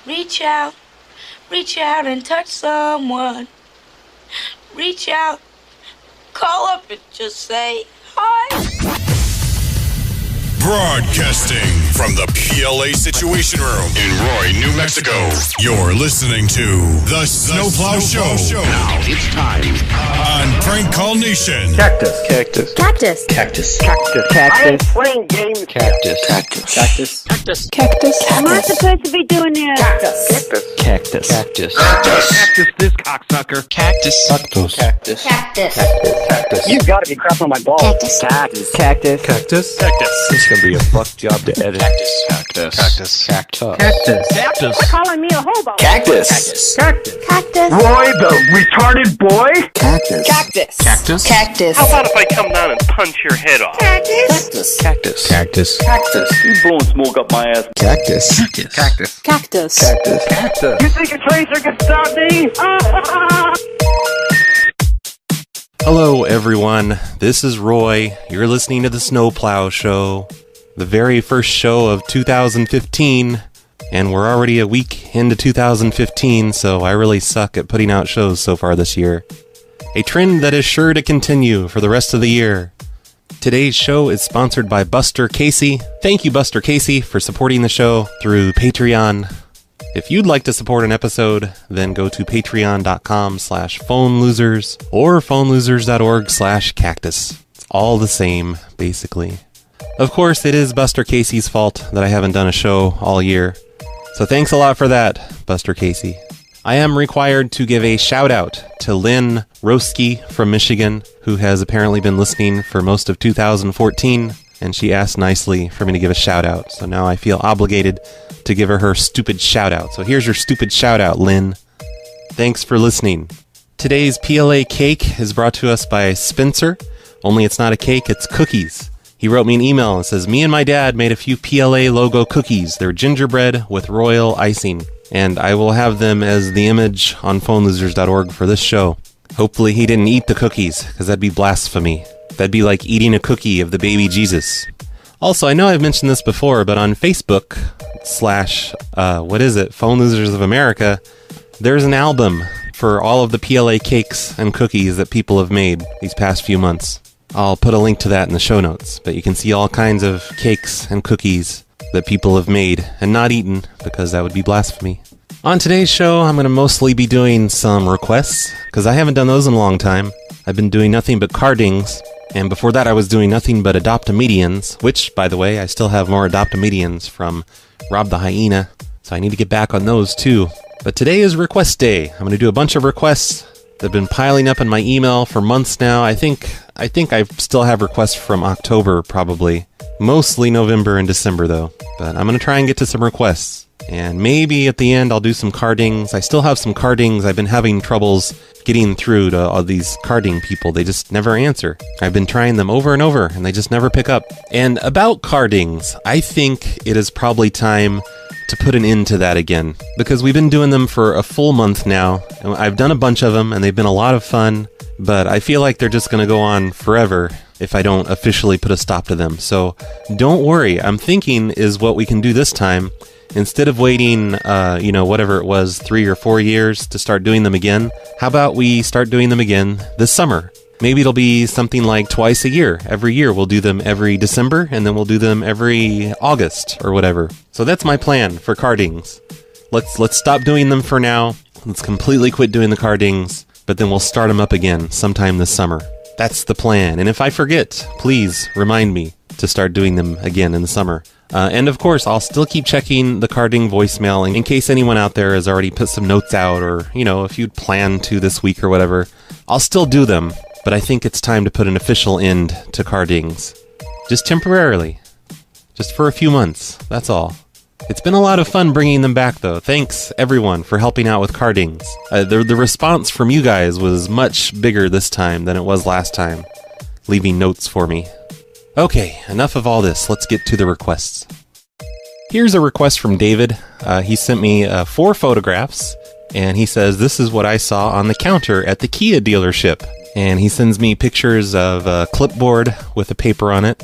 Reach out and touch someone. Reach out, call up and just say hi. Broadcasting from the PLA Situation Room in Roy, New Mexico. You're listening to The Snowplow Show. Now it's time on Prank Call Nation. Cactus. Cactus. Cactus. Cactus. Cactus. Cactus. I am playing games. Cactus. Cactus. Cactus. Cactus. Cactus. Am I supposed to be doing this? Cactus. Cactus. Cactus. Cactus. This cocksucker. Cactus. Cactus. Cactus. Cactus. Cactus. You gotta be crap on my balls. Cactus. Cactus. Cactus. Cactus. Cactus. This is gonna be a fuck job to edit. Cactus. Cactus. Cactus. Cactus. Cactus. Cactus. Calling me a hobo. Cactus. Cactus. Cactus. Roy, the retarded boy. Cactus. Cactus. Cactus. Cactus. How about if I come down and punch your head off? Cactus. Cactus. Cactus. Cactus. You blowing smoke up my ass. Cactus. Cactus. Cactus. Cactus. Cactus. You think a tracer can stop me? Hello, everyone. This is Roy. You're listening to the Snowplow Show, the very first show of 2015, and we're already a week into 2015, so I really suck at putting out shows so far this year. A trend that is sure to continue for the rest of the year. Today's show is sponsored by Buster Casey. Thank you, Buster Casey, for supporting the show through Patreon. If you'd like to support an episode, then go to patreon.com/phonelosers or phonelosers.org/cactus. It's all the same, basically. Of course, it is Buster Casey's fault that I haven't done a show all year. So thanks a lot for that, Buster Casey. I am required to give a shout out to Lynn Roski from Michigan, who has apparently been listening for most of 2014, and she asked nicely for me to give a shout out. So now I feel obligated to give her stupid shout out. So here's your stupid shout out, Lynn. Thanks for listening. Today's PLA cake is brought to us by Spencer, only it's not a cake, it's cookies. He wrote me an email and says, me and my dad made a few PLA logo cookies. They're gingerbread with royal icing, and I will have them as the image on phonelosers.org for this show. Hopefully he didn't eat the cookies, because that'd be blasphemy. That'd be like eating a cookie of the baby Jesus. Also, I know I've mentioned this before, but on Facebook / Phone Losers of America, there's an album for all of the PLA cakes and cookies that people have made these past few months. I'll put a link to that in the show notes, but you can see all kinds of cakes and cookies that people have made and not eaten, because that would be blasphemy. On today's show, I'm going to mostly be doing some requests, because I haven't done those in a long time. I've been doing nothing but cardings, and before that I was doing nothing but Adopt-A-Medians, which, by the way, I still have more Adopt-A-Medians from Rob the Hyena, so I need to get back on those too. But today is request day. I'm going to do a bunch of requests that have been piling up in my email for months now. I think I still have requests from October, probably. Mostly November and December, though. But I'm going to try and get to some requests. And maybe at the end I'll do some cardings. I still have some cardings. I've been having troubles getting through to all these carding people. They just never answer. I've been trying them over and over, and they just never pick up. And about cardings, I think it is probably time to put an end to that again, because we've been doing them for a full month now, and I've done a bunch of them, and they've been a lot of fun, but I feel like they're just going to go on forever if I don't officially put a stop to them. So don't worry. I'm thinking is what we can do this time. Instead of waiting, whatever it was, 3 or 4 years to start doing them again, how about we start doing them again this summer? Maybe it'll be something like twice a year. Every year we'll do them every December, and then we'll do them every August or whatever. So that's my plan for cardings. Let's stop doing them for now. Let's completely quit doing the cardings, but then we'll start them up again sometime this summer. That's the plan. And if I forget, please remind me to start doing them again in the summer. And of course, I'll still keep checking the carding voicemail in case anyone out there has already put some notes out, or, if you'd planned to this week or whatever. I'll still do them, but I think it's time to put an official end to cardings. Just temporarily. Just for a few months, that's all. It's been a lot of fun bringing them back, though. Thanks, everyone, for helping out with cardings. The response from you guys was much bigger this time than it was last time, leaving notes for me. Okay, enough of all this. Let's get to the requests. Here's a request from David. He sent me 4 photographs, and he says, this is what I saw on the counter at the Kia dealership. And he sends me pictures of a clipboard with a paper on it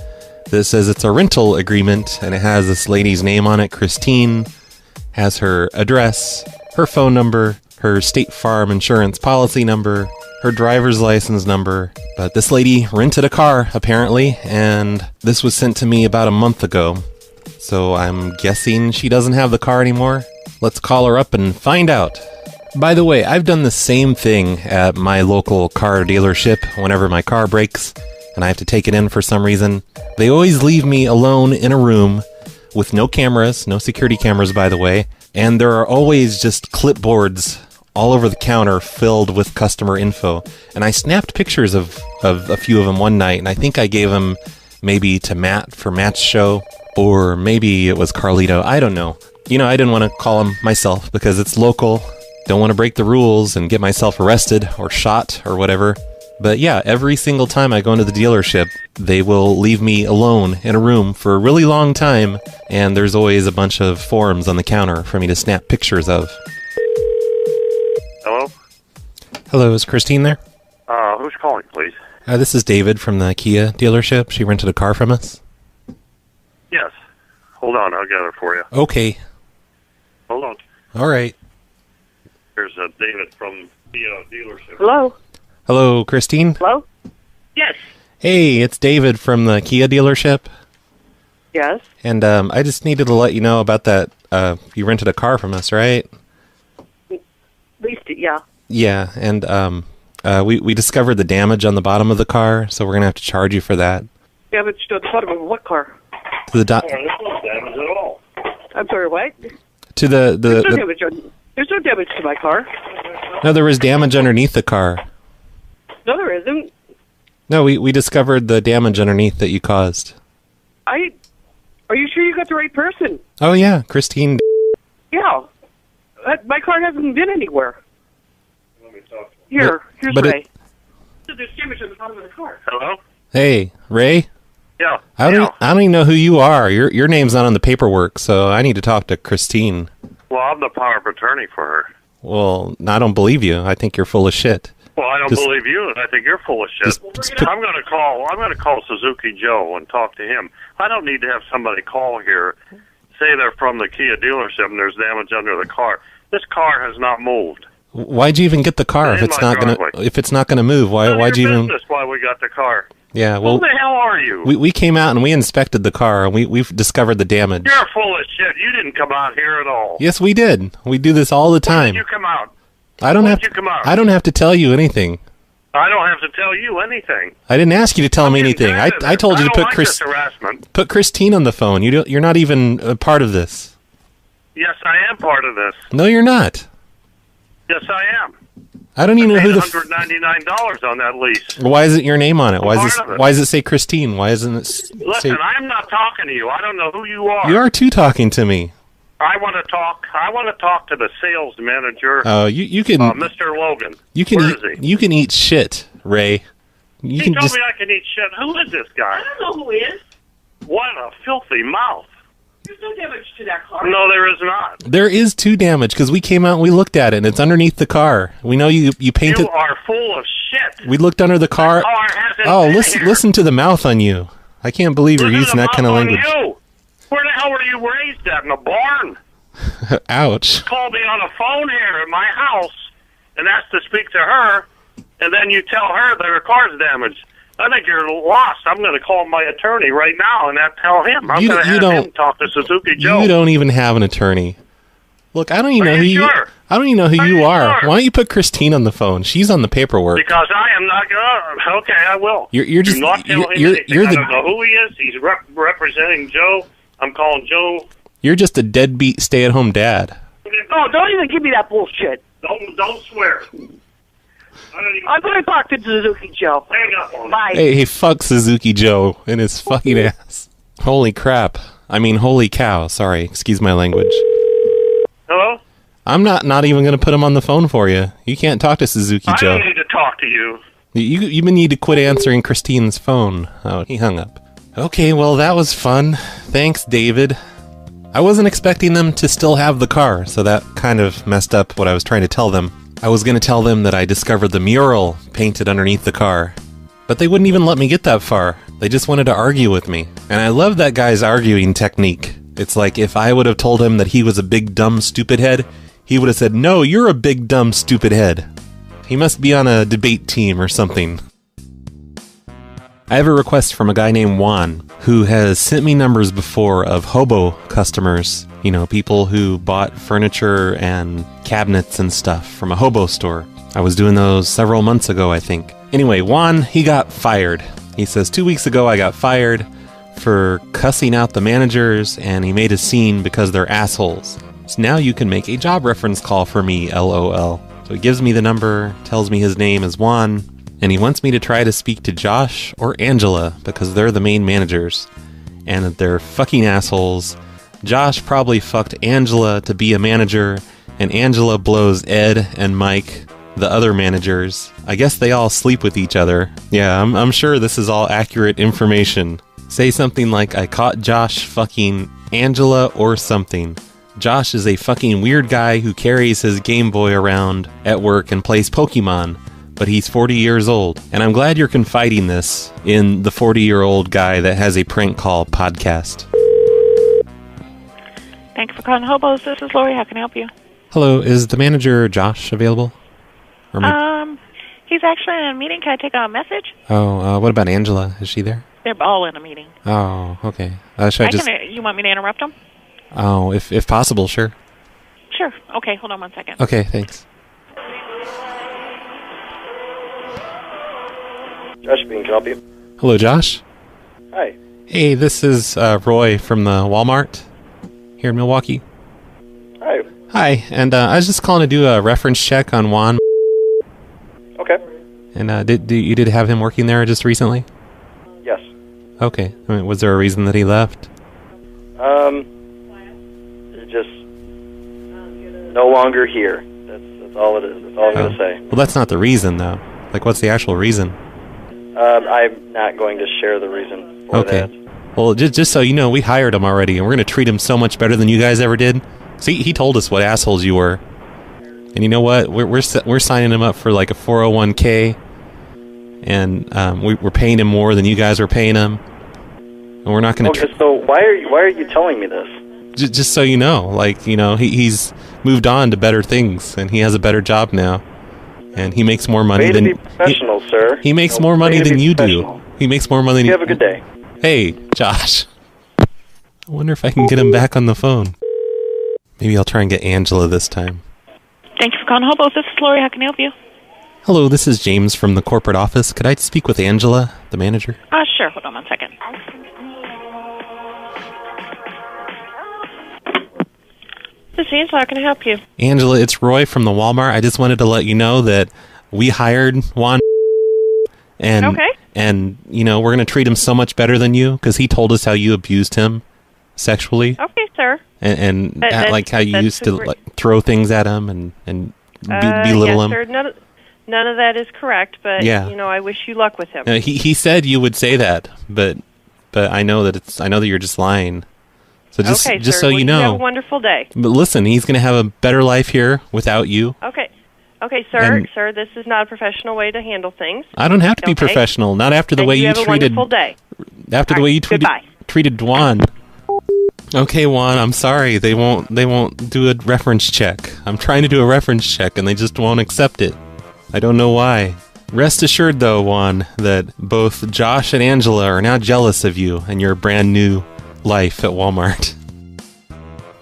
that says it's a rental agreement, and it has this lady's name on it, Christine. has her address, her phone number, her State Farm insurance policy number, her driver's license number. But this lady rented a car, apparently, and this was sent to me about a month ago. So I'm guessing she doesn't have the car anymore. Let's call her up and find out. By the way, I've done the same thing at my local car dealership whenever my car breaks and I have to take it in for some reason. They always leave me alone in a room with no cameras, no security cameras, by the way, and there are always just clipboards all over the counter filled with customer info. And I snapped pictures of a few of them one night, and I think I gave them maybe to Matt for Matt's show, or maybe it was Carlito. I don't know. You know, I didn't want to call him myself because it's local. Don't want to break the rules and get myself arrested or shot or whatever. But yeah, every single time I go into the dealership, they will leave me alone in a room for a really long time, and there's always a bunch of forms on the counter for me to snap pictures of. Hello? Hello, is Christine there? Who's calling, please? This is David from the Kia dealership. She rented a car from us. Yes. Hold on, I'll get her for you. Okay. Hold on. All right. Here's David from the dealership. Hello? Hello, Christine? Hello? Yes. Hey, it's David from the Kia dealership. Yes. And I just needed to let you know about that. You rented a car from us, right? Leased it, yeah. Yeah, and we discovered the damage on the bottom of the car, so we're going to have to charge you for that. Damage to the bottom of what car? To the There's no damage at all. I'm sorry, what? to There's no damage there's no damage to my car. No, there was damage underneath the car. No, there isn't. No, we discovered the damage underneath that you caused. Are you sure you got the right person? Oh yeah, Christine. Yeah. My car hasn't been anywhere. Let me talk to him. Here's but Ray. There's damage on the bottom of the car. Hello? Hey, Ray. Yeah. I don't even know who you are. Your name's not on the paperwork, so I need to talk to Christine. Well, I'm the power of attorney for her. Well, I don't believe you. I think you're full of shit. Well, I don't Just- believe you, and I think you're full of shit. just put- I'm going to call Suzuki Joe and talk to him. I don't need to have somebody call here, say they're from the Kia dealership and there's damage under the car. This car has not moved. Why'd you even get the car if In it's my not gonna driveway. if it's not gonna move? Why'd you even? That's why we got the car. Yeah, well, Who the hell are you? we came out and we inspected the car and we've discovered the damage. You're full of shit. You didn't come out here at all. Yes, we did. We do this all the When time. did you come out? I don't when have did you come out? I don't have to tell you anything. I don't have to tell you anything. I didn't ask you to tell me I'm anything. getting tired of I told you to this. put I don't like this harassment. put Christine on the phone. You're not even a part of this. Yes, I am part of this. No, you're not. Yes, I am. I don't even know Paid who the. $199 on that lease. Why is it your name on it? Why I'm is part of it. Why does it say Christine? Why isn't it say? Listen, I'm not talking to you. I don't know who you are. You are too talking to me. I want to talk. I want to talk to the sales manager, Oh, you can Mr. Logan. you can Where eat, is he? you can eat shit, Ray. You He can told just me I can eat shit. Who is this guy? I don't know who he is. What a filthy mouth. There's no damage to that car. No, there is not. there is too damage because we came out and we looked at it and it's underneath the car. We know you painted. You are full of shit. We looked under the car. Car hasn't Oh, been listen here. listen to the mouth on you. I can't believe you're Listen using to that the kind of mouth on language. You. Where the hell were you raised at? In a barn? Ouch. Called me on a phone here at my house and asked to speak to her, and then you tell her that her car's damaged. I think you're lost. I'm going to call my attorney right now and tell him. I'm You- going to you have don't- him talk to Suzuki Joe. You don't even have an attorney. Look, I don't even Are know who you you. sure? I don't even know who Are you you are. sure? Why don't you put Christine on the phone? She's on the paperwork. Because I am not going to. Okay, I will. You're just- Do not tell him you're anything. I the- don't know who he is. He's representing Joe. I'm calling Joe. You're just a deadbeat stay-at-home dad. Oh, don't even give me that bullshit. Don't swear. I don't even I'm going to talk to Suzuki Joe. hang up on him. Bye. Hey, fuck Suzuki Joe and his fucking ass. Holy crap. I mean, holy cow. Sorry, excuse my language. Hello? I'm not even going to put him on the phone for you. You can't talk to Suzuki I Joe. don't need to talk to you. You even need to quit answering Christine's phone. Oh, he hung up. Okay, well, that was fun. Thanks, David. I wasn't expecting them to still have the car, so that kind of messed up what I was trying to tell them. I was going to tell them that I discovered the mural painted underneath the car. But they wouldn't even let me get that far. They just wanted to argue with me. And I love that guy's arguing technique. It's like if I would have told him that he was a big, dumb, stupid head, he would have said, "No, you're a big, dumb, stupid head." He must be on a debate team or something. I have a request from a guy named Juan, who has sent me numbers before of hobo customers. You know, people who bought furniture and cabinets and stuff from a hobo store. I was doing those several months ago, I think. Anyway, Juan, he got fired. He says, 2 weeks ago I got fired for cussing out the managers, and he made a scene because they're assholes. So now you can make a job reference call for me, LOL. So he gives me the number, tells me his name is Juan, and he wants me to try to speak to Josh or Angela because they're the main managers, and that they're fucking assholes. Josh probably fucked Angela to be a manager, and Angela blows Ed and Mike, the other managers. I guess they all sleep with each other. Yeah, I'm sure this is all accurate information. Say something like, I caught Josh fucking Angela or something. Josh is a fucking weird guy who carries his Game Boy around at work and plays Pokemon, but he's 40 years old. And I'm glad you're confiding this in the 40-year-old guy that has a prank call podcast. Thank you for calling Hobos. This is Lori. How can I help you? Hello, is the manager Josh available? He's actually in a meeting. Can I take a message? Oh, what about Angela? Is she there? They're all in a meeting. Oh, okay. Should I just... You want me to interrupt them? Oh, if possible, sure. Sure. Okay, hold on 1 second. Okay, thanks. Josh speaking, can I help you? Hello, Josh. Hi. Hey, this is Roy from the Walmart here in Milwaukee. Hi. Hi, and I was just calling to do a reference check on Juan. Okay. And you did have him working there just recently? Yes. Okay. I mean, was there a reason that he left? Just no longer here. That's all it is. That's all I'm going to say. Well, that's not the reason, though. Like, what's the actual reason? I'm not going to share the reason for that. Well, just so you know, we hired him already, and we're going to treat him so much better than you guys ever did. See, he told us what assholes you were. And you know what? We're signing him up for like a 401k, and we're paying him more than you guys were paying him. And we're not going to... Okay, so why are you telling me this? Just so you know, like, you know, he's moved on to better things, and he has a better job now, and he makes more money than... Way to be professional, sir. He makes more money than you do. He makes more money than you have a good day. Hey, Josh. I wonder if I can get him back on the phone. Maybe I'll try and get Angela this time. Thank you for calling Hobos. This is Lori. How can I help you? Hello, this is James from the corporate office. Could I speak with Angela, the manager? Sure. Hold on 1 second. This is Angela. How can I help you? Angela, it's Roy from the Walmart. I just wanted to let you know that we hired Juan, and you know, we're going to treat him so much better than you because he told us how you abused him sexually. Okay, sir. And like how you used to like, throw things at him and belittle him. Sir, none of that is correct, but you know, I wish you luck with him. He said you would say that, but I know that you're just lying. So just sir. So you know, have a wonderful day. But listen, he's going to have a better life here without you. Okay, sir. Sir, this is not a professional way to handle things. I don't have to be professional. Not after the way you treated. Have a wonderful day. After the way you treated Juan. Okay, Juan, I'm sorry. They won't do a reference check. I'm trying to do a reference check and they just won't accept it. I don't know why. Rest assured though, Juan, that both Josh and Angela are now jealous of you and your brand new life at Walmart.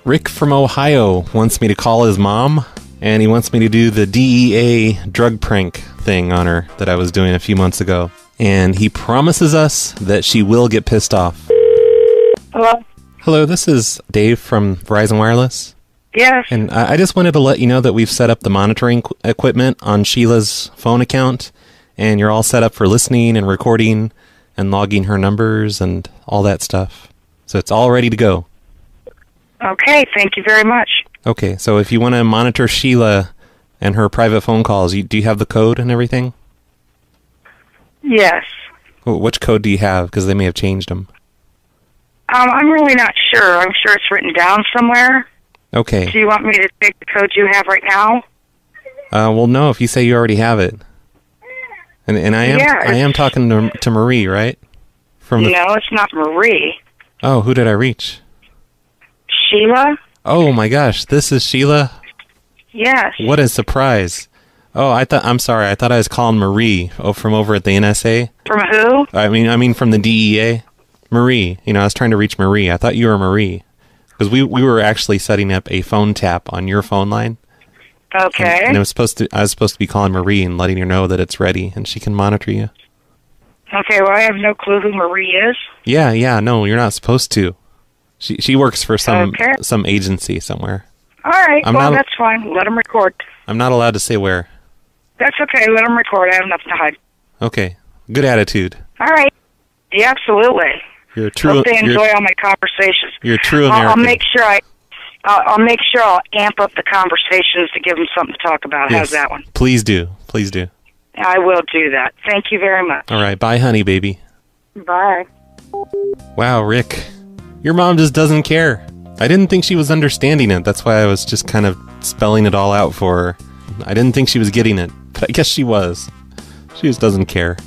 Rick from Ohio wants me to call his mom, and he wants me to do the DEA drug prank thing on her that I was doing a few months ago. And he promises us that she will get pissed off. Hello? Hello, this is Dave from Verizon Wireless. Yes. And I just wanted to let you know that we've set up the monitoring equipment on Sheila's phone account, and you're all set up for listening and recording and logging her numbers and all that stuff. So it's all ready to go. Okay, thank you very much. Okay, so if you want to monitor Sheila and her private phone calls, do you have the code and everything? Yes. Which code do you have? Because they may have changed them. I'm really not sure. I'm sure it's written down somewhere. Okay. Do you want me to take the code you have right now? Well, no, if you say you already have it. And I am talking to Marie, right? No, it's not Marie. Oh, who did I reach? Sheila? Oh my gosh, this is Sheila? Yes. What a surprise. Oh, I'm sorry. I thought I was calling Marie from over at the NSA. From who? I mean from the DEA. Marie. I was trying to reach Marie. I thought you were Marie. Because we were actually setting up a phone tap on your phone line. Okay. And I was supposed to be calling Marie and letting her know that it's ready and she can monitor you. Okay, well, I have no clue who Marie is. Yeah, no, you're not supposed to. She works for some agency somewhere. All right, that's fine. Let them record. I'm not allowed to say where. That's okay. Let them record. I have nothing to hide. Okay. Good attitude. All right. Yeah, absolutely. You're a true. Hope they enjoy all my conversations. You're a true American. I'll make sure I'll amp up the conversations to give them something to talk about. Yes. How's that one? Please do. Please do. I will do that. Thank you very much. All right. Bye, honey, baby. Bye. Wow, Rick. Your mom just doesn't care. I didn't think she was understanding it. That's why I was just kind of spelling it all out for her. I didn't think she was getting it, but I guess she was. She just doesn't care.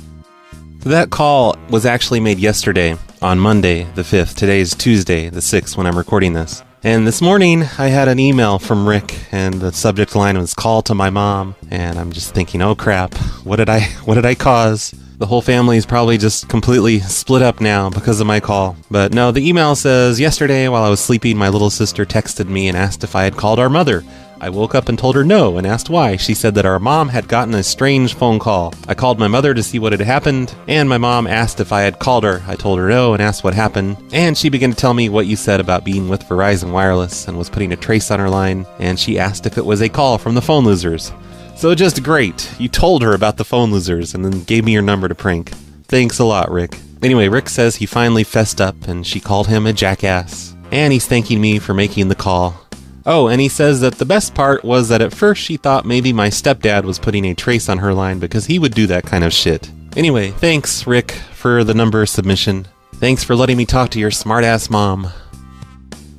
So that call was actually made yesterday, on Monday, the 5th. Today's Tuesday, the 6th, when I'm recording this. And this morning, I had an email from Rick, and the subject line was "Call to my mom." And I'm just thinking, oh crap, what did I cause? The whole family is probably just completely split up now because of my call. But no, the email says, yesterday while I was sleeping, my little sister texted me and asked if I had called our mother. I woke up and told her no and asked why. She said that our mom had gotten a strange phone call. I called my mother to see what had happened, and my mom asked if I had called her. I told her no and asked what happened, and she began to tell me what you said about being with Verizon Wireless and was putting a trace on her line, and she asked if it was a call from the phone losers. So just great. You told her about the phone losers and then gave me your number to prank. Thanks a lot, Rick. Anyway, Rick says he finally fessed up and she called him a jackass. And he's thanking me for making the call. Oh, and he says that the best part was that at first she thought maybe my stepdad was putting a trace on her line because he would do that kind of shit. Anyway, thanks, Rick, for the number submission. Thanks for letting me talk to your smartass mom.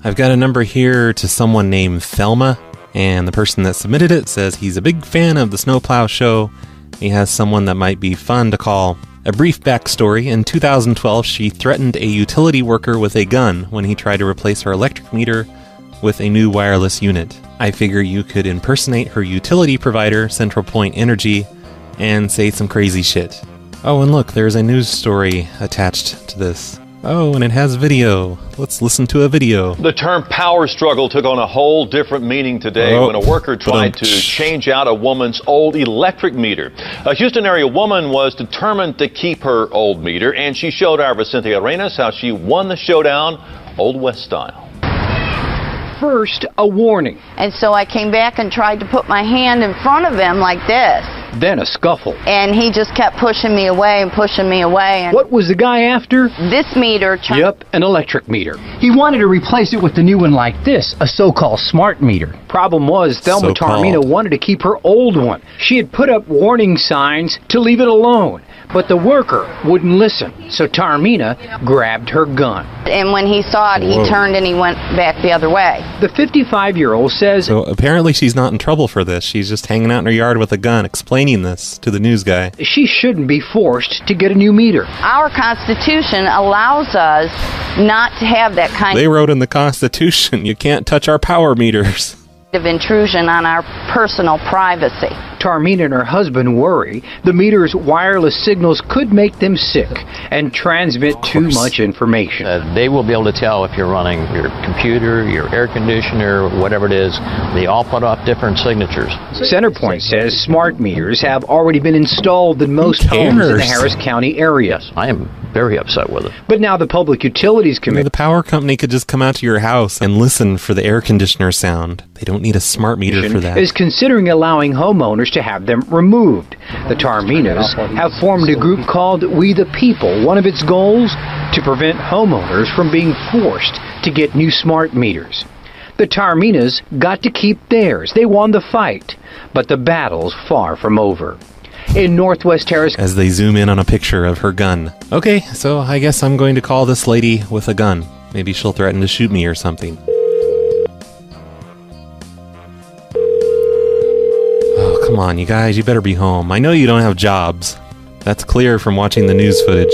I've got a number here to someone named Thelma. And the person that submitted it says he's a big fan of the Snowplow Show. He has someone that might be fun to call. A brief backstory: in 2012, she threatened a utility worker with a gun when he tried to replace her electric meter with a new wireless unit. I figure you could impersonate her utility provider, Central Point Energy, and say some crazy shit. Oh, and look, there's a news story attached to this. Oh, and it has video. Let's listen to a video. The term power struggle took on a whole different meaning today when a worker tried to change out a woman's old electric meter. A Houston area woman was determined to keep her old meter, and she showed our Cynthia Arenas how she won the showdown Old West style. First, a warning. And so I came back and tried to put my hand in front of him like this. Then a scuffle. And he just kept pushing me away and pushing me away. And what was the guy after? This meter. Yep, an electric meter. He wanted to replace it with the new one like this, a so-called smart meter. Problem was, Thelma Taormina wanted to keep her old one. She had put up warning signs to leave it alone. But the worker wouldn't listen, so Taormina grabbed her gun. And when he saw it, he turned and he went back the other way. The 55-year-old says... So apparently she's not in trouble for this. She's just hanging out in her yard with a gun, explaining this to the news guy. She shouldn't be forced to get a new meter. Our Constitution allows us not to have that kind They wrote in the Constitution, you can't touch our power meters. of intrusion on our personal privacy. Taormina and her husband worry the meter's wireless signals could make them sick and transmit too much information. They will be able to tell if you're running your computer, your air conditioner, whatever it is. They all put off different signatures. Centerpoint says smart meters have already been installed in most homes in the Harris County area. I am very upset with it. But now the Public Utilities Committee... The power company could just come out to your house and listen for the air conditioner sound. They don't need a smart meter for that. ...is considering allowing homeowners to have them removed. The Taorminas have formed a group called We the People. One of its goals? To prevent homeowners from being forced to get new smart meters. The Taorminas got to keep theirs. They won the fight. But the battle's far from over. In Northwest Harris... As they zoom in on a picture of her gun. Okay, so I guess I'm going to call this lady with a gun. Maybe she'll threaten to shoot me or something. Oh, come on, you guys, you better be home. I know you don't have jobs. That's clear from watching the news footage.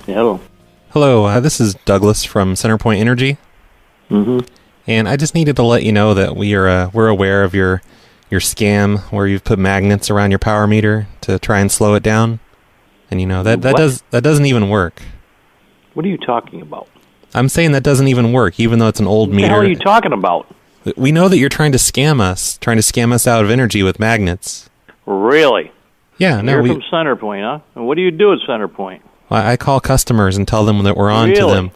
Yeah, hello. Hello, this is Douglas from Centerpoint Energy. And I just needed to let you know that we're aware of your scam where you've put magnets around your power meter to try and slow it down. And that doesn't even work. What are you talking about? I'm saying that doesn't even work, even though it's an old meter. What the hell are you talking about? We know that you're trying to scam us out of energy with magnets. Really? Yeah, no. You're from Centerpoint, huh? And what do you do at Centerpoint? Well, I call customers and tell them that we're on to them.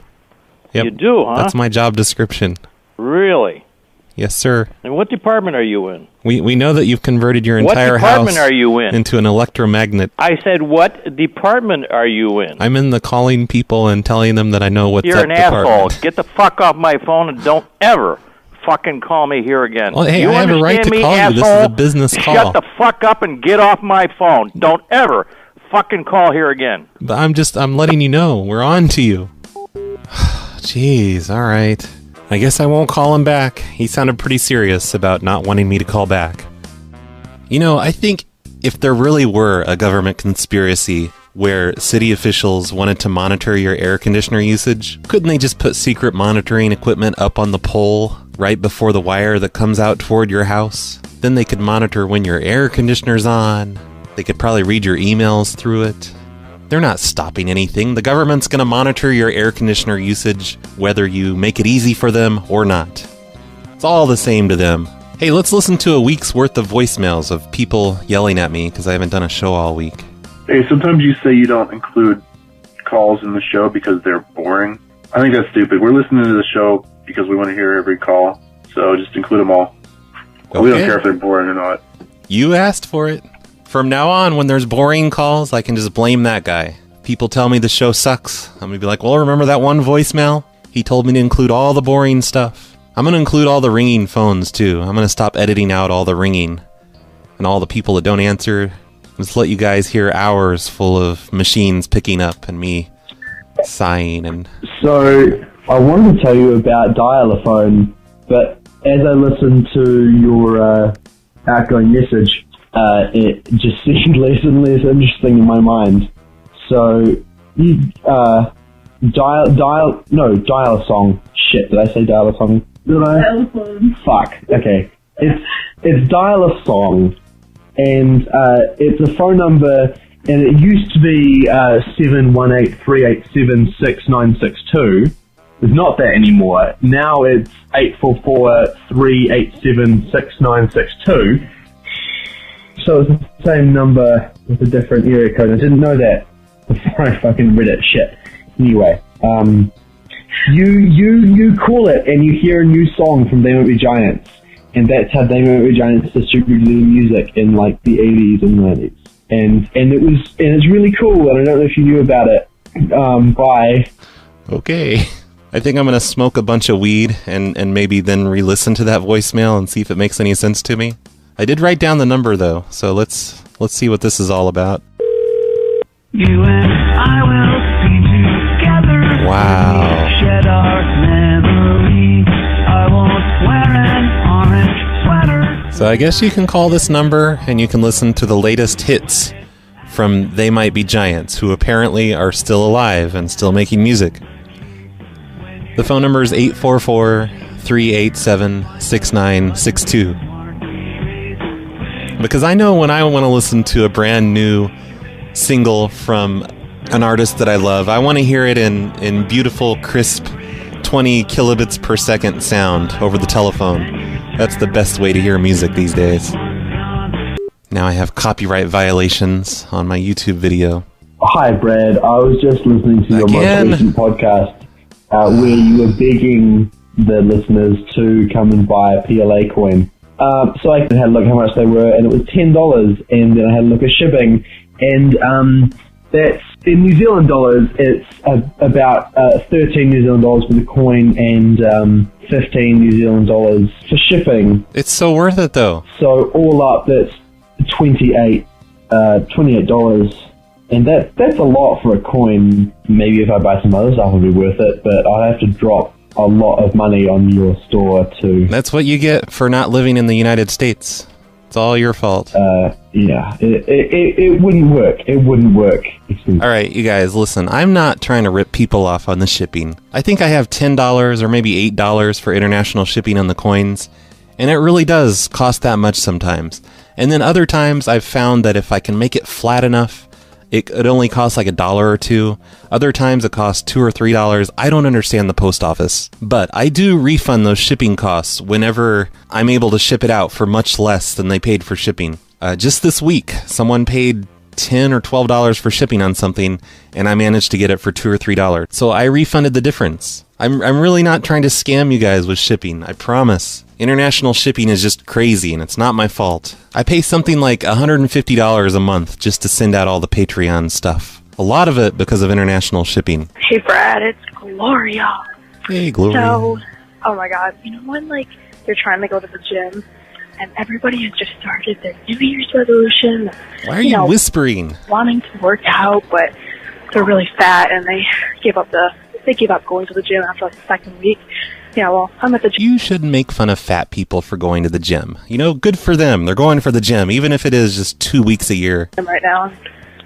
Yep. You do, huh? That's my job description. Really? Yes, sir. And what department are you in? We know that you've converted your entire house. What department are you in? Into an electromagnet. I said, what department are you in? I'm in the calling people and telling them that I know what's You're up an department. asshole. Get the fuck off my phone and don't ever fucking call me here again. Well, hey, you I have a right to me, call asshole? you. This is a business call. Shut the fuck up and get off my phone. Don't ever fucking call here again. But I'm letting you know. We're on to you. Jeez, all right. I guess I won't call him back. He sounded pretty serious about not wanting me to call back. I think if there really were a government conspiracy where city officials wanted to monitor your air conditioner usage, couldn't they just put secret monitoring equipment up on the pole right before the wire that comes out toward your house? Then they could monitor when your air conditioner's on. They could probably read your emails through it. They're not stopping anything. The government's going to monitor your air conditioner usage whether you make it easy for them or not. It's all the same to them. Hey, let's listen to a week's worth of voicemails of people yelling at me because I haven't done a show all week. Hey, sometimes you say you don't include calls in the show because they're boring. I think that's stupid. We're listening to the show because we want to hear every call, so just include them all. Okay. We don't care if they're boring or not. You asked for it. From now on, when there's boring calls, I can just blame that guy. People tell me the show sucks. I'm going to be like, well, remember that one voicemail? He told me to include all the boring stuff. I'm going to include all the ringing phones, too. I'm going to stop editing out all the ringing and all the people that don't answer. Just let you guys hear hours full of machines picking up and me sighing. And So, I wanted to tell you about dial-a-phone, but as I listened to your outgoing message, it just seemed less and less interesting in my mind. So, you dial a song. Shit, did I say dial a song? Did I? Dial a phone. Fuck. Okay. It's dial a song, and it's a phone number, and it used to be 718-387-6962. It's not that anymore. Now it's 844-387-6962. So it's the same number with a different area code. I didn't know that before I fucking read it. Shit. Anyway, you call it and you hear a new song from They Won't Be Giants, and that's how They Won't Be Giants distributed their music in like the 80s and 90s. And it's really cool, and I don't know if you knew about it. Bye. Okay. I think I'm going to smoke a bunch of weed and maybe then re-listen to that voicemail and see if it makes any sense to me. I did write down the number though, so let's see what this is all about. You and I will be together. Wow. Shed our memory. I won't wear an orange sweater. So I guess you can call this number and you can listen to the latest hits from They Might Be Giants, who apparently are still alive and still making music. The phone number is 844-387-6962. Because I know when I want to listen to a brand new single from an artist that I love, I want to hear it in beautiful, crisp, 20 kilobits per second sound over the telephone. That's the best way to hear music these days. Now I have copyright violations on my YouTube video. Hi, Brad. I was just listening to your most recent podcast where you were begging the listeners to come and buy a PLA coin. So I had a look how much they were, and it was $10, and then I had a look at shipping, and that's, in New Zealand dollars, it's about 13 New Zealand dollars for the coin, and 15 New Zealand dollars for shipping. It's so worth it, though. So all up, that's $28, and that's a lot for a coin. Maybe if I buy some other stuff, it'll be worth it, but I'd have to drop a lot of money on your store too. That's what you get for not living in the United States. It's all your fault. Yeah, it wouldn't work. It wouldn't work. All right, you guys, listen. I'm not trying to rip people off on the shipping. I think I have $10 or maybe $8 for international shipping on the coins, and it really does cost that much sometimes. And then other times I've found that if I can make it flat enough, it only costs like $1 or $2. Other times it costs $2 or $3. I don't understand the post office, but I do refund those shipping costs whenever I'm able to ship it out for much less than they paid for shipping. Just this week, someone paid $10 or $12 for shipping on something, and I managed to get it for $2 or $3. So I refunded the difference. I'm really not trying to scam you guys with shipping, I promise. International shipping is just crazy, and it's not my fault. I pay something like $150 a month just to send out all the Patreon stuff. A lot of it because of international shipping. Hey, Brad, it's Gloria. Hey, Gloria. So, oh my God, you know when, like, you're trying to go to the gym, and everybody has just started their New Year's resolution. Why are you whispering? Wanting to work out, but they're really fat, and they give up going to the gym after like the second week. Yeah, well, I'm at the gym. You shouldn't make fun of fat people for going to the gym. You know, good for them. They're going for the gym, even if it is just 2 weeks a year. Right now, and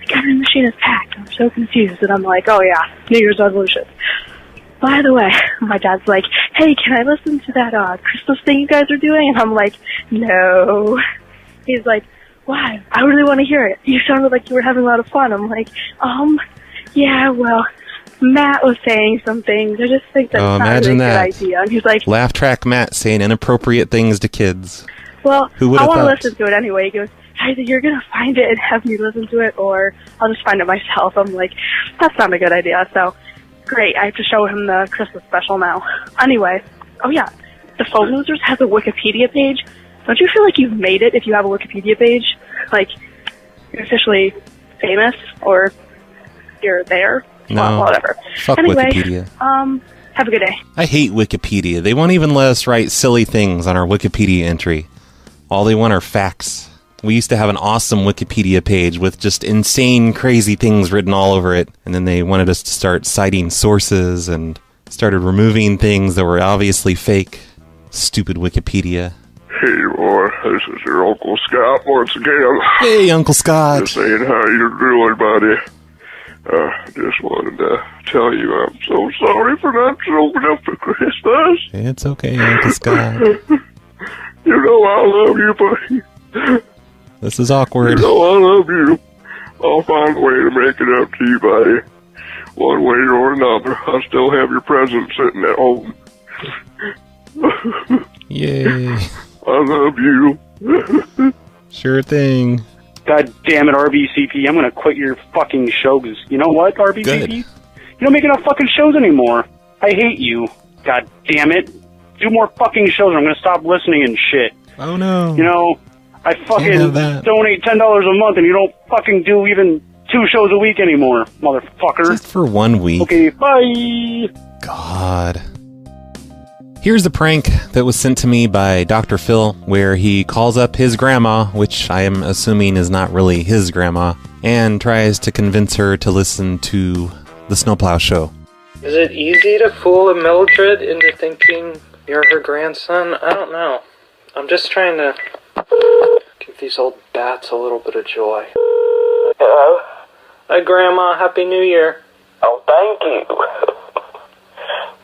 the calorie machine is packed. I'm so confused, and I'm like, oh yeah, New Year's resolution. By the way, my dad's like, hey, can I listen to that Christmas thing you guys are doing? And I'm like, no. He's like, why? I really want to hear it. You sounded like you were having a lot of fun. I'm like, yeah, well, Matt was saying some things. I just think that's not really a good idea. And he's like, laugh track Matt saying inappropriate things to kids. Well, Who would I have want to thought? listen to it anyway. He goes, either you're going to find it and have me listen to it, or I'll just find it myself. I'm like, that's not a good idea. So, great. I have to show him the Christmas special now. Anyway, oh yeah, the Phone Losers has a Wikipedia page. Don't you feel like you've made it if you have a Wikipedia page? Like, you're officially famous, or you're there? No, well, whatever. Fuck anyway, Wikipedia. Have a good day. I hate Wikipedia. They won't even let us write silly things on our Wikipedia entry. All they want are facts. We used to have an awesome Wikipedia page with just insane, crazy things written all over it, and then they wanted us to start citing sources and started removing things that were obviously fake. Stupid Wikipedia. Hey, boy, this is your Uncle Scott once again. Hey, Uncle Scott. Just saying how you're doing, buddy. Just wanted to tell you I'm so sorry for not showing up for Christmas. It's okay, Uncle Scott. You know I love you, buddy. This is awkward. You know I love you. I'll find a way to make it up to you, buddy. One way or another. I still have your present sitting at home. Yay. I love you. Sure thing. God damn it, RBCP. I'm going to quit your fucking show because, you know what, RBCP? Good. You don't make enough fucking shows anymore. I hate you. God damn it. Do more fucking shows or I'm going to stop listening and shit. Oh, no. You know, I fucking have that. donate $10 a month and you don't fucking do even 2 shows a week anymore, motherfucker. Just for 1 week. Okay, bye. God. Here's the prank that was sent to me by Dr. Phil, where he calls up his grandma, which I am assuming is not really his grandma, and tries to convince her to listen to the Snowplow Show. Is it easy to fool a Mildred into thinking you're her grandson? I don't know. I'm just trying to give these old bats a little bit of joy. Hello? Hi, Grandma. Happy New Year. Oh, thank you.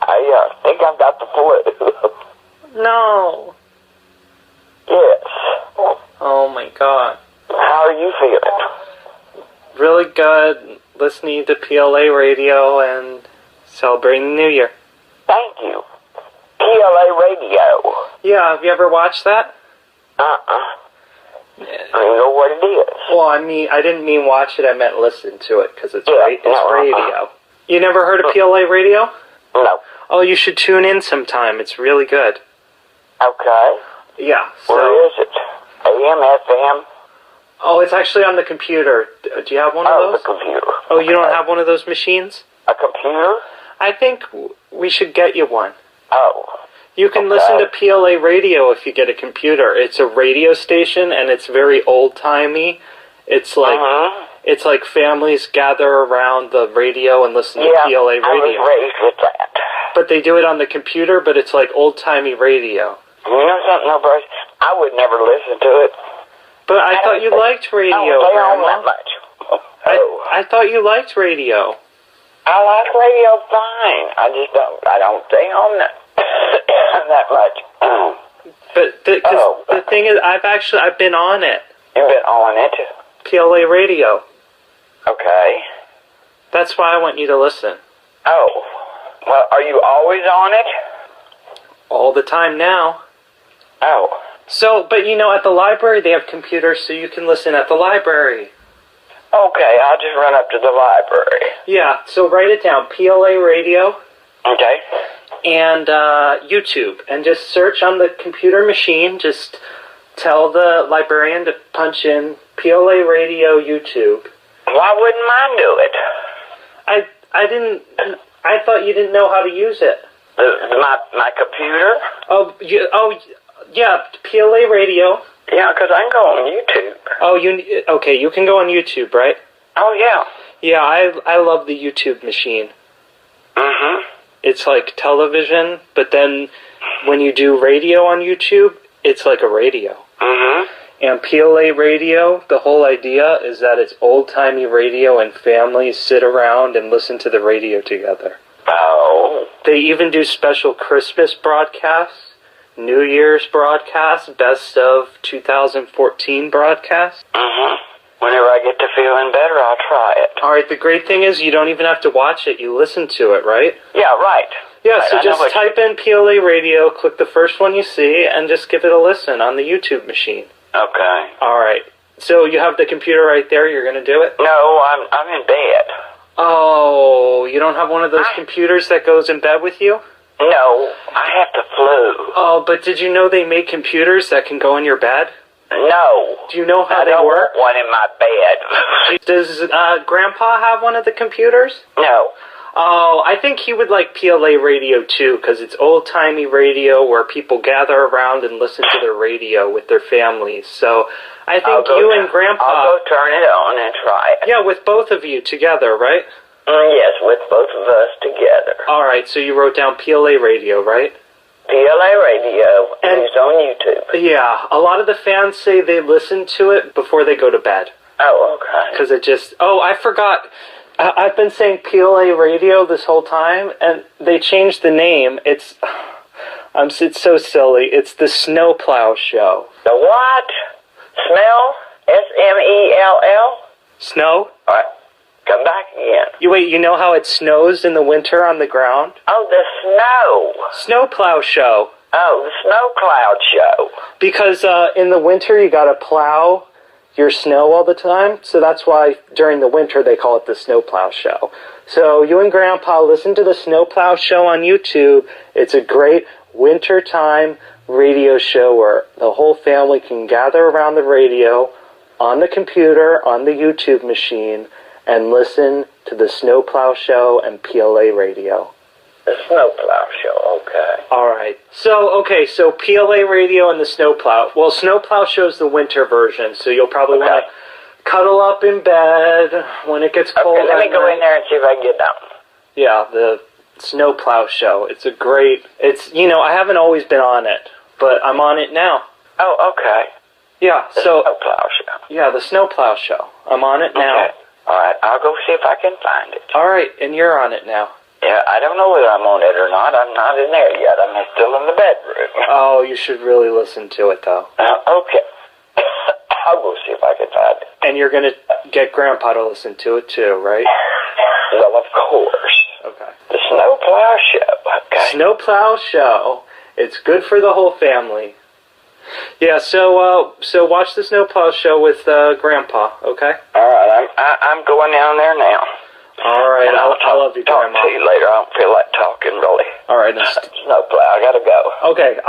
I think I've got the flu. No. Yes. Oh, my God. How are you feeling? Really good. Listening to PLA radio and celebrating the New Year. Thank you. PLA radio. Yeah, have you ever watched that? I don't know what it is. Well, I didn't mean watch it. I meant listen to it because it's radio. You never heard of PLA radio? No. Oh, you should tune in sometime. It's really good. Okay. Yeah. So, where is it? AM, FM? Oh, it's actually on the computer. Do you have one of those? The computer. Oh, you don't have one of those machines? A computer? I think we should get you one. Oh. You can listen to PLA radio if you get a computer. It's a radio station, and it's very old-timey. It's like it's like families gather around the radio and listen to PLA radio. I was raised with that. But they do it on the computer, but it's like old-timey radio. You know something, Bruce? I would never listen to it. But I thought you liked radio, I don't stay on Grandma. that much. I thought you liked radio. I like radio fine. I don't stay on that that much. But the thing is, I've been on it. You've been on it? PLA radio. Okay. That's why I want you to listen. Oh. Well, are you always on it? All the time now. Oh. So, but at the library they have computers, so you can listen at the library. Okay, I'll just run up to the library. Yeah, so write it down. PLA radio. Okay. And YouTube. And just search on the computer machine. Just tell the librarian to punch in PLA radio YouTube. Why wouldn't mine do it? I thought you didn't know how to use it. My computer? Yeah, PLA radio. Yeah, because I can go on YouTube. Okay, you can go on YouTube, right? Oh, yeah. Yeah, I love the YouTube machine. Mm-hmm. It's like television, but then when you do radio on YouTube, it's like a radio. Mm-hmm. And PLA radio, the whole idea is that it's old-timey radio and families sit around and listen to the radio together. Oh. They even do special Christmas broadcasts, New Year's broadcasts, best of 2014 broadcasts. Mm-hmm. Whenever I get to feeling better, I'll try it. All right, the great thing is you don't even have to watch it. You listen to it, right? Yeah, right. Yeah, so just type in PLA radio, click the first one you see, and just give it a listen on the YouTube machine. Okay. All right. So you have the computer right there. You're going to do it? No, I'm in bed. Oh, you don't have one of those computers that goes in bed with you? No, I have the flu. Oh, but did you know they make computers that can go in your bed? No. Do you know how they I work? don't want one in my bed. Does Grandpa have one of the computers? No. Oh, I think he would like PLA radio too, because it's old-timey radio where people gather around and listen to their radio with their families. So I think you and Grandpa... I'll go turn it on and try it. Yeah, with both of you together, right? Yes, with both of us together. All right, so you wrote down PLA radio, right? PLA radio, and it's on YouTube. Yeah, a lot of the fans say they listen to it before they go to bed. Oh, okay. Because it just... Oh, I forgot... I've been saying PLA radio this whole time, and they changed the name. It's so silly. It's the Snowplow Show. The what? Smell? S-M-E-L-L? Snow? All right. Come back again. You know how it snows in the winter on the ground? Oh, the snow. Snowplow Show. Oh, the Snow Cloud Show. Because in the winter you gotta plow your snow all the time, so that's why during the winter they call it the Snowplow Show. So you and Grandpa listen to the Snowplow Show on YouTube. It's a great wintertime radio show where the whole family can gather around the radio, on the computer, on the YouTube machine, and listen to the Snowplow Show and PLA radio. The Snowplow Show, okay. All right. So PLA radio and the Snowplow. Well, Snowplow Show's the winter version, so you'll probably want to cuddle up in bed when it gets cold. Okay, let me go in there and see if I can get down. Yeah, the Snowplow Show. It's I haven't always been on it, but I'm on it now. Oh, okay. Yeah, the Snowplow Show. Yeah, the Snowplow Show. I'm on it now. Okay. All right, I'll go see if I can find it. All right, and you're on it now. Yeah, I don't know whether I'm on it or not. I'm not in there yet. I'm still in the bedroom. Oh, you should really listen to it, though. Okay. I'll go see if I can find it. And you're going to get Grandpa to listen to it, too, right? Well, of course. Okay. The Snowplow Show, okay. Snowplow Show. It's good for the whole family. Yeah, so watch the Snowplow Show with Grandpa, okay? All right, I'm going down there now. All right, I love you, Grandma. Talk to you later. I don't feel like talking, really. All right. Snowplow, I gotta go. Okay,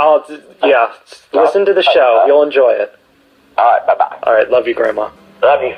listen to the show. You'll enjoy it. All right, bye-bye. All right, love you, Grandma. Love you.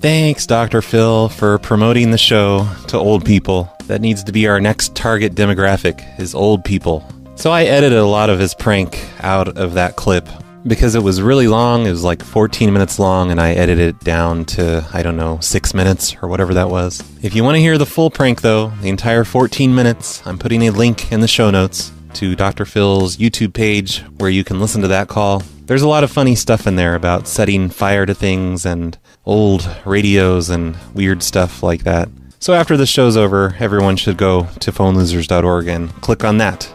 Thanks, Dr. Phil, for promoting the show to old people. That needs to be our next target demographic, is old people. So I edited a lot of his prank out of that clip because it was really long. It was like 14 minutes long, and I edited it down to, 6 minutes or whatever that was. If you want to hear the full prank, though, the entire 14 minutes, I'm putting a link in the show notes. to Dr. Phil's YouTube page where you can listen to that call. There's a lot of funny stuff in there about setting fire to things and old radios and weird stuff like that. So after the show's over, everyone should go to phonelosers.org and click on that.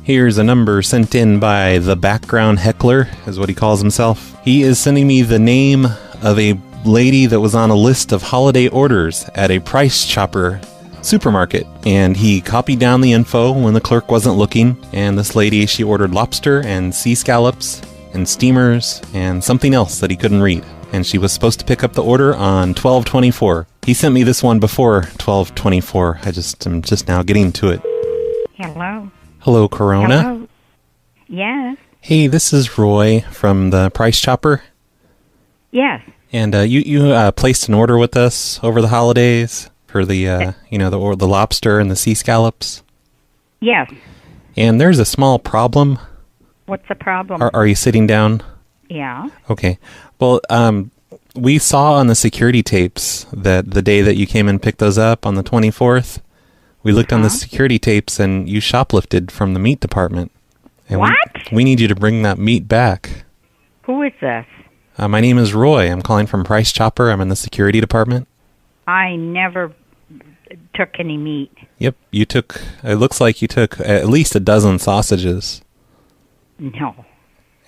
Here's a number sent in by the background heckler, is what he calls himself. He is sending me the name of a lady that was on a list of holiday orders at a Price Chopper supermarket, and he copied down the info when the clerk wasn't looking, and this lady, she ordered lobster and sea scallops and steamers and something else that he couldn't read, and she was supposed to pick up the order on 12/24. He sent me this one before 12/24. I'm just now getting to it. Hello. Hello, Corona. Hello. Yes. Hey, this is Roy from the Price Chopper. Yes. And you placed an order with us over the holidays for the the lobster and the sea scallops. Yes. And there's a small problem. What's the problem? Are you sitting down? Yeah. Okay. Well, we saw on the security tapes that the day that you came and picked those up on the 24th, we looked on the security tapes and you shoplifted from the meat department. And what? We need you to bring that meat back. Who is this? My name is Roy. I'm calling from Price Chopper. I'm in the security department. I never took any meat. Yep, it looks like you took at least a dozen sausages. No.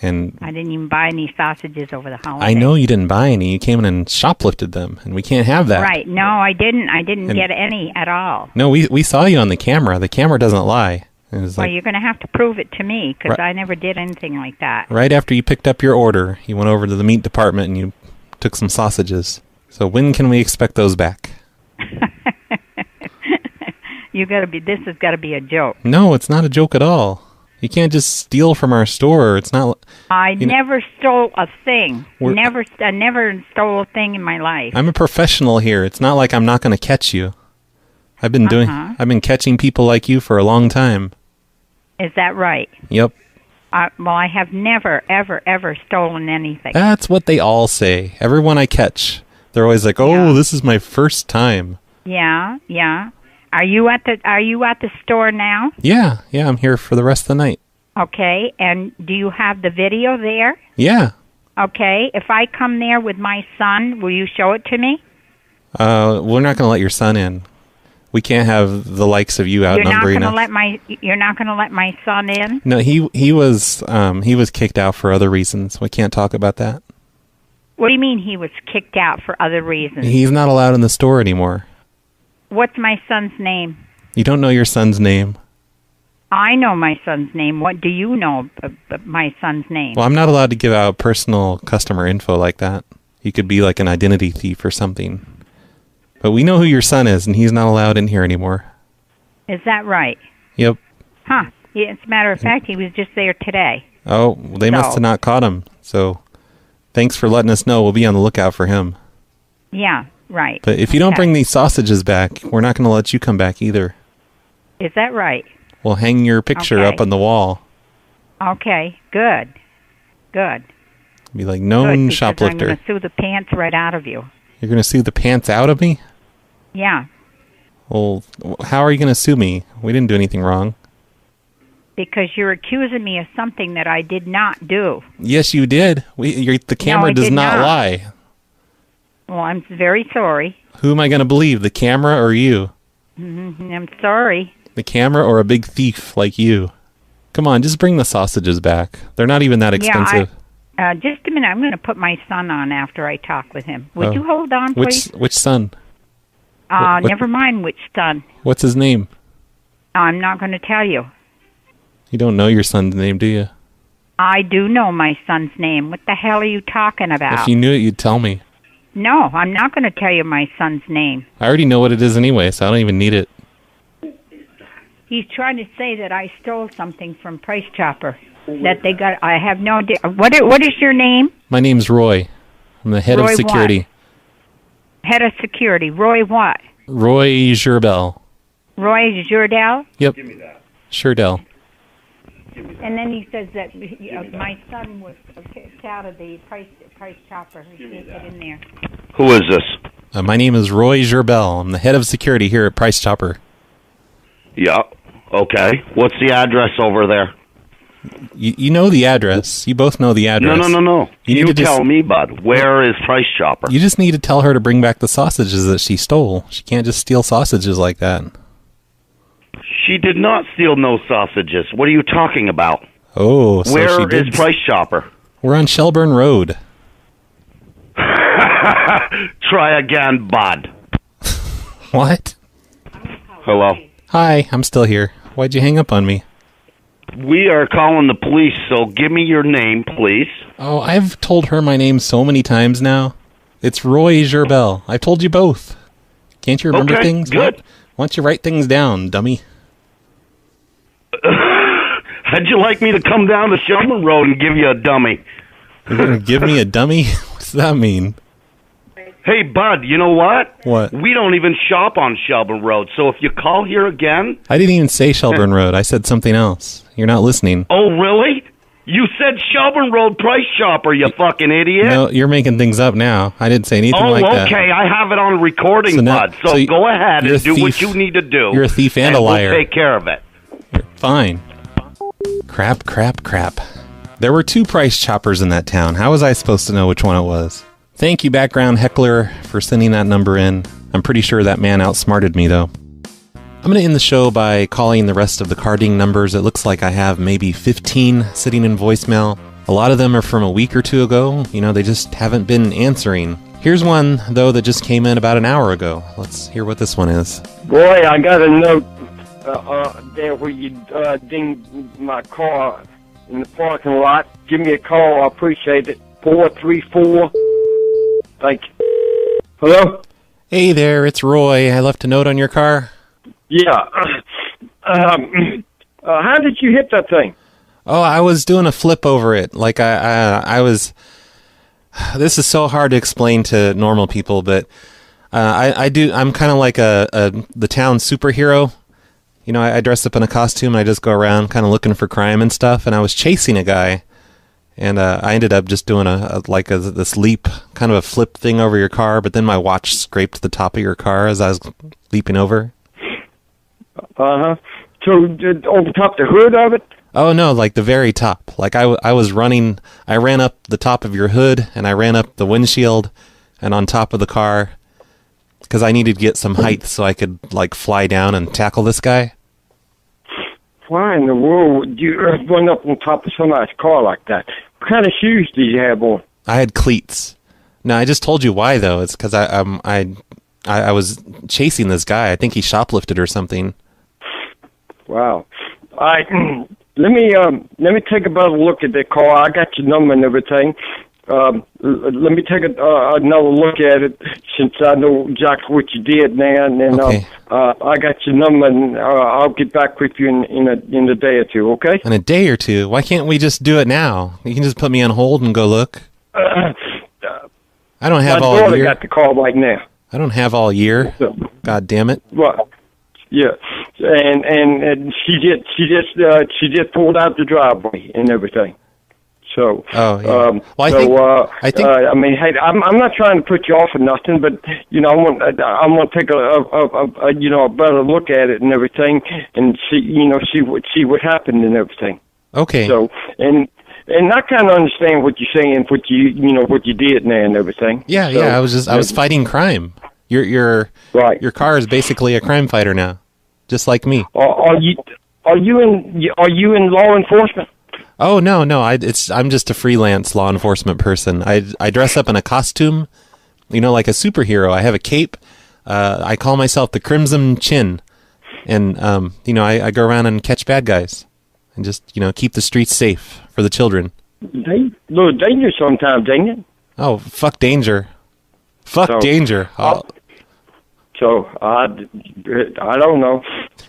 And I didn't even buy any sausages over the holiday. I know you didn't buy any. You came in and shoplifted them, and we can't have that. Right. No, I didn't. I didn't get any at all. No, we saw you on the camera. The camera doesn't lie. Well, you're going to have to prove it to me, because I never did anything like that. Right after you picked up your order, you went over to the meat department and you took some sausages. So when can we expect those back? This has got to be a joke. No, it's not a joke at all. You can't just steal from our store. It's not. I never stole a thing. I never stole a thing in my life. I'm a professional here. It's not like I'm not going to catch you. I've been catching people like you for a long time. Is that right? Yep. Well, I have never, ever, ever stolen anything. That's what they all say. Everyone I catch, they're always like, "Oh, this is my first time." Yeah, yeah. Are you at the store now? Yeah, I'm here for the rest of the night. Okay, and do you have the video there? Yeah. Okay, if I come there with my son, will you show it to me? We're not going to let your son in. We can't have the likes of you outnumbering us. You're not going to let my son in? No, he was kicked out for other reasons. We can't talk about that. What do you mean he was kicked out for other reasons? He's not allowed in the store anymore. What's my son's name? You don't know your son's name? I know my son's name. What do you know my son's name? Well, I'm not allowed to give out personal customer info like that. He could be like an identity thief or something. But we know who your son is, and he's not allowed in here anymore. Is that right? Yep. Huh. As a matter of fact, he was just there today. Oh, they must have not caught him. So thanks for letting us know. We'll be on the lookout for him. Yeah, right. But if you don't bring these sausages back, we're not going to let you come back either. Is that right? We'll hang your picture up on the wall. Okay, good. Good. Be like, known shoplifter. I'm going to sue the pants right out of you. You're going to sue the pants out of me? Yeah. Well, how are you going to sue me? We didn't do anything wrong. Because you're accusing me of something that I did not do. Yes, you did. The camera does not lie. Well, I'm very sorry. Who am I going to believe, the camera or you? I'm sorry. The camera or a big thief like you? Come on, just bring the sausages back. They're not even that expensive. Just a minute. I'm going to put my son on after I talk with him. Would you hold on, please? Which son? Never mind which son. What's his name? I'm not going to tell you. You don't know your son's name, do you? I do know my son's name. What the hell are you talking about? If you knew it, you'd tell me. No, I'm not going to tell you my son's name. I already know what it is anyway, so I don't even need it. He's trying to say that I stole something from Price Chopper. That they got. I have no idea. What is your name? My name's Roy. I'm the head of security. What? Head of security. Roy what? Roy Gerbel. Roy Jurdell? Yep. Give me that. Shurdell. And then he says that my son was kicked out of the Price Chopper. He can't get in there. Who is this? My name is Roy Gerbel. I'm the head of security here at Price Chopper. Yeah. Okay. What's the address over there? You know the address. You both know the address. No. You tell me, bud. Where is Price Chopper? You just need to tell her to bring back the sausages that she stole. She can't just steal sausages like that. She did not steal no sausages. What are you talking about? Oh, so where she did. is Price Chopper? We're on Shelburne Road. Try again, bud. What? Hello? Hi, I'm still here. Why'd you hang up on me? We are calling the police, so give me your name, please. Oh, I've told her my name so many times now. It's Roy Gerbel. I've told you both. Can't you remember things? Good. Why don't you write things down, dummy? How'd you like me to come down to Shelburne Road and give you a dummy? You're going to give me a dummy? What's that mean? Hey, bud, you know what? What? We don't even shop on Shelburne Road, so if you call here again... I didn't even say Shelburne Road. I said something else. You're not listening. Oh, really? You said Shelburne Road Price Chopper, you fucking idiot. No, you're making things up now. I didn't say anything like that. Oh, okay. I have it on recording, bud. So go ahead and do what you need to do. You're a thief and a liar. We'll take care of it. Fine. Crap. There were 2 Price Choppers in that town. How was I supposed to know which one it was? Thank you, background heckler, for sending that number in. I'm pretty sure that man outsmarted me, though. I'm going to end the show by calling the rest of the carding numbers. It looks like I have maybe 15 sitting in voicemail. A lot of them are from a week or 2 ago. You know, they just haven't been answering. Here's one, though, that just came in about an hour ago. Let's hear what this one is. Boy, I got a note there where you dinged my car in the parking lot. Give me a call. I appreciate it. 434. Thank you. Hello? Hey there, it's Roy. I left a note on your car. Yeah. How did you hit that thing? Oh, I was doing a flip over it. Like I was... This is so hard to explain to normal people, but I'm kind of like the town superhero. You know, I dress up in a costume and I just go around kind of looking for crime and stuff, and I was chasing a guy. And I ended up just doing this leap, kind of a flip thing over your car, but then my watch scraped the top of your car as I was leaping over. Uh-huh. So, over top the hood of it? Oh, no, like the very top. Like I was running, I ran up the top of your hood, and I ran up the windshield, and on top of the car, because I needed to get some height so I could, like, fly down and tackle this guy. Why in the world would you run up on top of somebody's car like that? What kind of shoes did you have on? I had cleats. No, I just told you why, though. It's because I was chasing this guy. I think he shoplifted or something. Wow. Let me take a better look at that car. I got your number and everything. Let me take another look at it since I know exactly what you did now. And then okay. I got your number, and I'll get back with you in a day or two. Okay? In a day or two? Why can't we just do it now? You can just put me on hold and go look. I don't have all year. My daughter got the car right now. I don't have all year. God damn it. Well, yeah, and she just pulled out the driveway and everything. So, well, I think. I mean, hey, I'm not trying to put you off or nothing, but you know, I want to take a better look at it and everything, and see what happened and everything. Okay. So, and I kind of understand what you're saying, what you did now and everything. Yeah, so, I was fighting crime. Your car is basically a crime fighter now, just like me. Are you in law enforcement? Oh no, I'm just a freelance law enforcement person. I dress up in a costume, like a superhero. I have a cape. I call myself the Crimson Chin, and I go around and catch bad guys, and just keep the streets safe for the children. They little danger sometimes, ain't it? Oh, fuck danger, danger. So I don't know.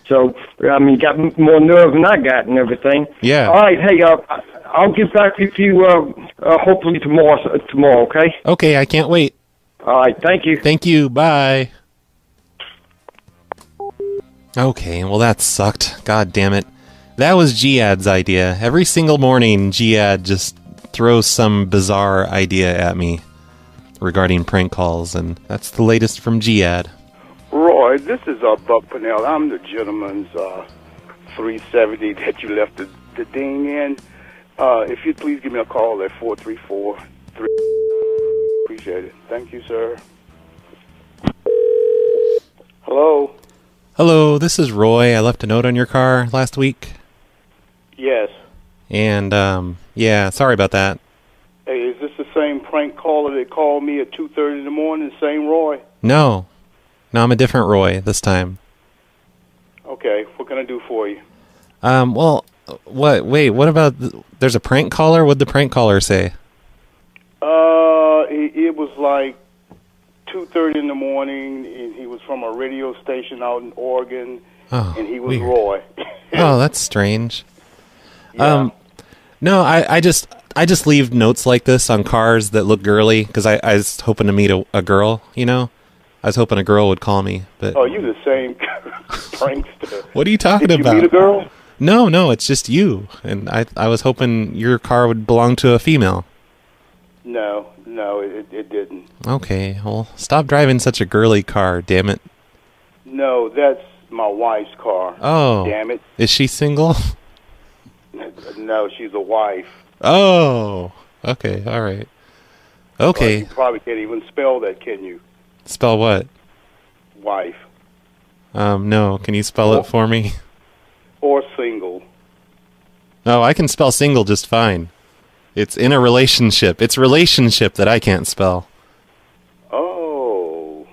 So I mean, you got more nerve than I got and everything. Yeah. All right. Hey, I'll get back with you hopefully tomorrow. Okay. Okay. I can't wait. All right. Thank you. Thank you. Bye. Okay. Well, that sucked. God damn it. That was Giad's idea. Every single morning, Giad just throws some bizarre idea at me regarding prank calls, and that's the latest from Giad. Roy, this is Buck Pennell. I'm the gentleman's 370 that you left the ding in. If you'd please give me a call at 434-3. Appreciate it. Thank you, sir. Hello? Hello, this is Roy. I left a note on your car last week. Yes. And, yeah, sorry about that. Hey, is this the same prank caller that called me at 2:30 in the morning? Same Roy? No, I'm a different Roy this time. Okay, what can I do for you? Well, what about, there's a prank caller? What'd the prank caller say? It was like 2:30 in the morning, and he was from a radio station out in Oregon, and he was weird. Roy. Oh, that's strange. Yeah. No, I just leave notes like this on cars that look girly, because I was hoping to meet a girl, you know? I was hoping a girl would call me, but... Oh, you the same prankster. What are you talking about? Did you meet a girl? No, it's just you. And I was hoping your car would belong to a female. No, it didn't. Okay, well, stop driving such a girly car, damn it. No, that's my wife's car. Oh. Damn it. Is she single? No, she's a wife. Oh. Okay, all right. Okay. You probably can't even spell that, can you? Spell what? Wife. No. Can you spell it for me? Or single. Oh, I can spell single just fine. It's in a relationship. It's relationship that I can't spell. Oh.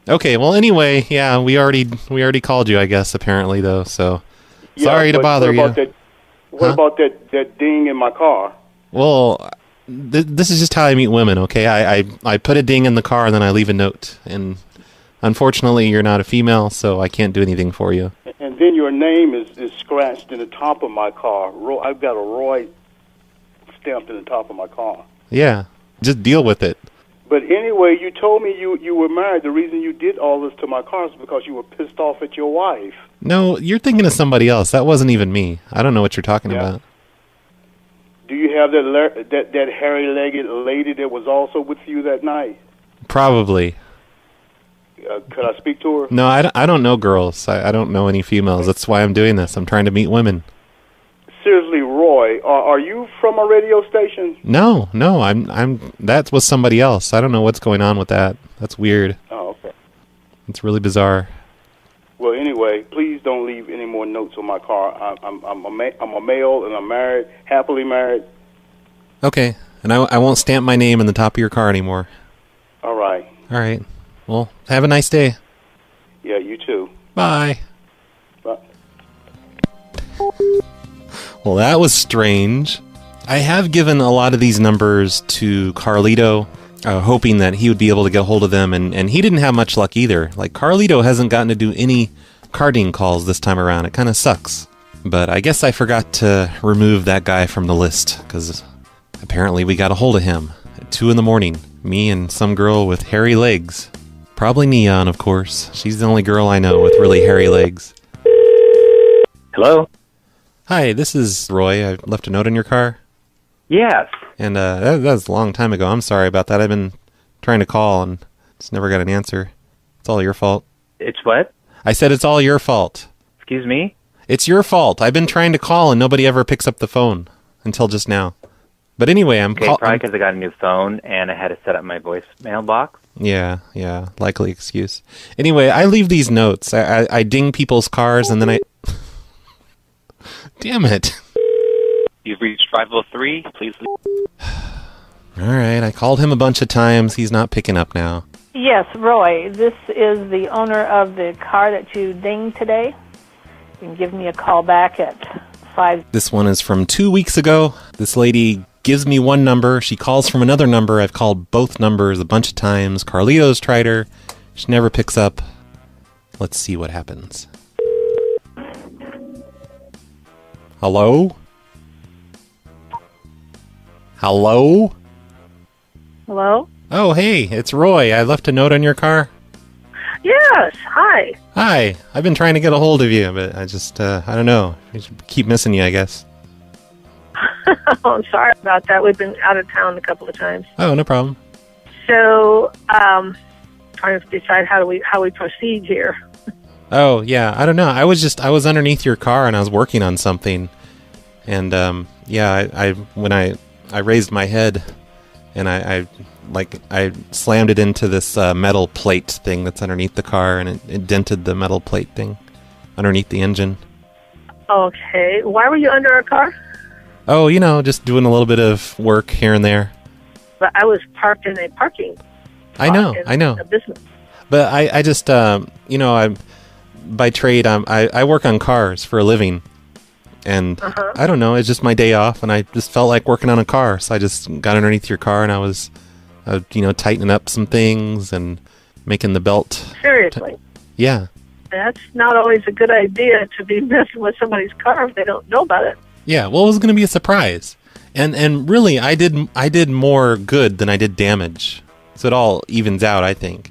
Okay, well anyway, yeah, we already called you, I guess, apparently though, so Yeah, sorry to bother you. What about that ding in my car? Well, this is just how I meet women, okay? I put a ding in the car and then I leave a note. And unfortunately, you're not a female, so I can't do anything for you. And then your name is scratched in the top of my car. I've got a Roy stamped in the top of my car. Yeah, just deal with it. But anyway, you told me you were married. The reason you did all this to my car is because you were pissed off at your wife. No, you're thinking of somebody else. That wasn't even me. I don't know what you're talking about. Do you have that hairy-legged lady that was also with you that night? Probably. Could I speak to her? No, I don't know girls. I don't know any females. That's why I'm doing this. I'm trying to meet women. Seriously, Roy, are you from a radio station? No, that was somebody else. I don't know what's going on with that. That's weird. Oh, okay. It's really bizarre. Well, anyway, please don't leave any more notes on my car. I'm a male and I'm married, happily married. Okay, and I won't stamp my name in the top of your car anymore. All right. All right. Well, have a nice day. Yeah, you too. Bye. Bye. Well, that was strange. I have given a lot of these numbers to Carlito, hoping that he would be able to get a hold of them, and he didn't have much luck either. Like, Carlito hasn't gotten to do any carding calls this time around. It kind of sucks. But I guess I forgot to remove that guy from the list, because apparently we got a hold of him at 2 in the morning. Me and some girl with hairy legs. Probably Neon, of course. She's the only girl I know with really hairy legs. Hello? Hi, this is Roy. I left a note in your car. Yes. And that was a long time ago. I'm sorry about that. I've been trying to call and just never got an answer. It's all your fault. It's what? I said it's all your fault. Excuse me? It's your fault. I've been trying to call and nobody ever picks up the phone until just now. But anyway, I'm calling. Probably because I got a new phone and I had to set up my voicemail box. Yeah, likely excuse. Anyway, I leave these notes. I ding people's cars and then I... Damn it. You've reached 503. Please leave. All right, I called him a bunch of times. He's not picking up now. Yes, Roy, this is the owner of the car that you dinged today. You can give me a call back at 5. This one is from 2 weeks ago. This lady gives me one number. She calls from another number. I've called both numbers a bunch of times. Carlito's tried her. She never picks up. Let's see what happens. Hello? Hello? Hello? Oh, hey, it's Roy. I left a note on your car. Yes, hi. Hi. I've been trying to get a hold of you, but I just, I don't know. I keep missing you, I guess. Oh, I'm sorry about that. We've been out of town a couple of times. Oh, no problem. So, trying to decide how we proceed here. Oh, yeah. I don't know. I was underneath your car and I was working on something. And, when I raised my head and I slammed it into this metal plate thing that's underneath the car, and it dented the metal plate thing underneath the engine. Okay. Why were you under a car? Oh, just doing a little bit of work here and there. But I was parked in a parking lot. I know. A business. But I just, I'm by trade, I work on cars for a living. And I don't know, it's just my day off, and I just felt like working on a car. So I just got underneath your car, and I was, tightening up some things and making the belt. Seriously? Yeah. That's not always a good idea to be messing with somebody's car if they don't know about it. Yeah, well, it was going to be a surprise. And really, I did more good than I did damage. So it all evens out, I think.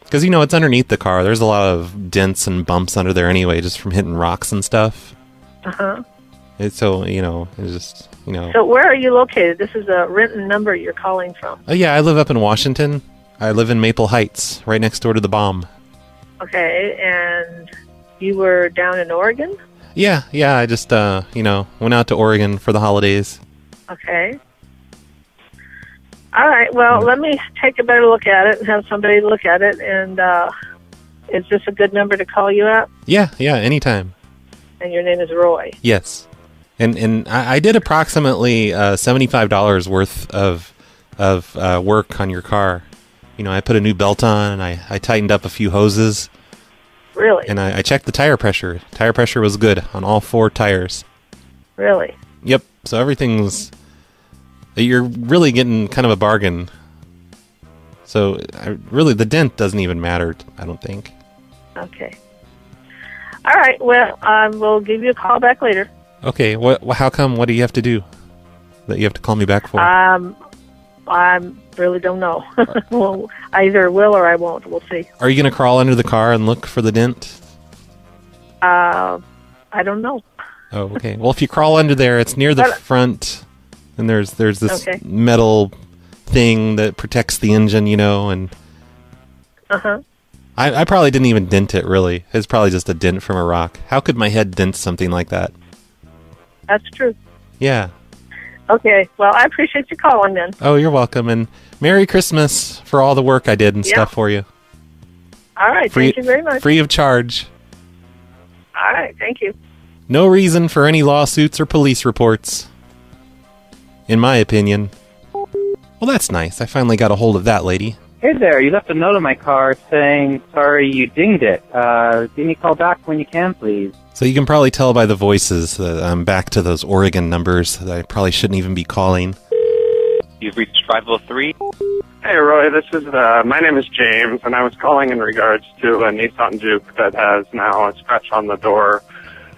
Because, it's underneath the car. There's a lot of dents and bumps under there anyway, just from hitting rocks and stuff. Uh-huh. So, it's just, So where are you located? This is a written number you're calling from. Oh, yeah, I live up in Washington. I live in Maple Heights, right next door to the bomb. Okay, and you were down in Oregon? Yeah, I just, went out to Oregon for the holidays. Okay. All right, well, let me take a better look at it and have somebody look at it, and is this a good number to call you at? Yeah, anytime. And your name is Roy? Yes. And I did approximately $75 worth of work on your car. I put a new belt on, and I tightened up a few hoses. Really? And I checked the tire pressure. Tire pressure was good on all 4 tires. Really? Yep. So you're really getting kind of a bargain. So really, the dent doesn't even matter, I don't think. Okay. All right, well, we'll give you a call back later. Okay, how come? What do you have to do that you have to call me back for? I really don't know. Well, I either will or I won't. We'll see. Are you going to crawl under the car and look for the dent? I don't know. Oh, okay. Well, if you crawl under there, it's near the front, and there's this metal thing that protects the engine, and... Uh-huh. I probably didn't even dent it, really. It's probably just a dent from a rock. How could my head dent something like that? That's true. Yeah. Okay, well, I appreciate you calling then. Oh, you're welcome, and Merry Christmas for all the work I did and stuff for you. All right, thank you very much. Free of charge. All right, thank you. No reason for any lawsuits or police reports, in my opinion. Well, that's nice. I finally got a hold of that lady. Hey there, you left a note on my car saying, sorry you dinged it. Give me a call back when you can, please. So you can probably tell by the voices that I'm back to those Oregon numbers that I probably shouldn't even be calling. You've reached 503. Hey, Roy, my name is James, and I was calling in regards to a Nissan Juke that has now a scratch on the door.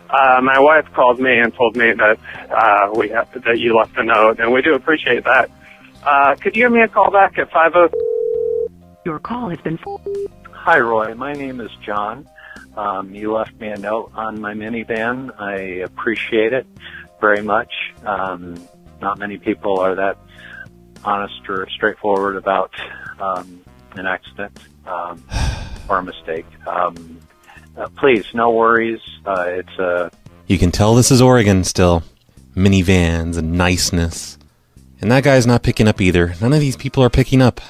My wife called me and told me that that you left a note, and we do appreciate that. Could you give me a call back at 50? Your call has been... Hi, Roy. My name is John. You left me a note on my minivan. I appreciate it very much. Not many people are that honest or straightforward about an accident or a mistake. Please, no worries. You can tell this is Oregon still. Minivans and niceness. And that guy's not picking up either. None of these people are picking up.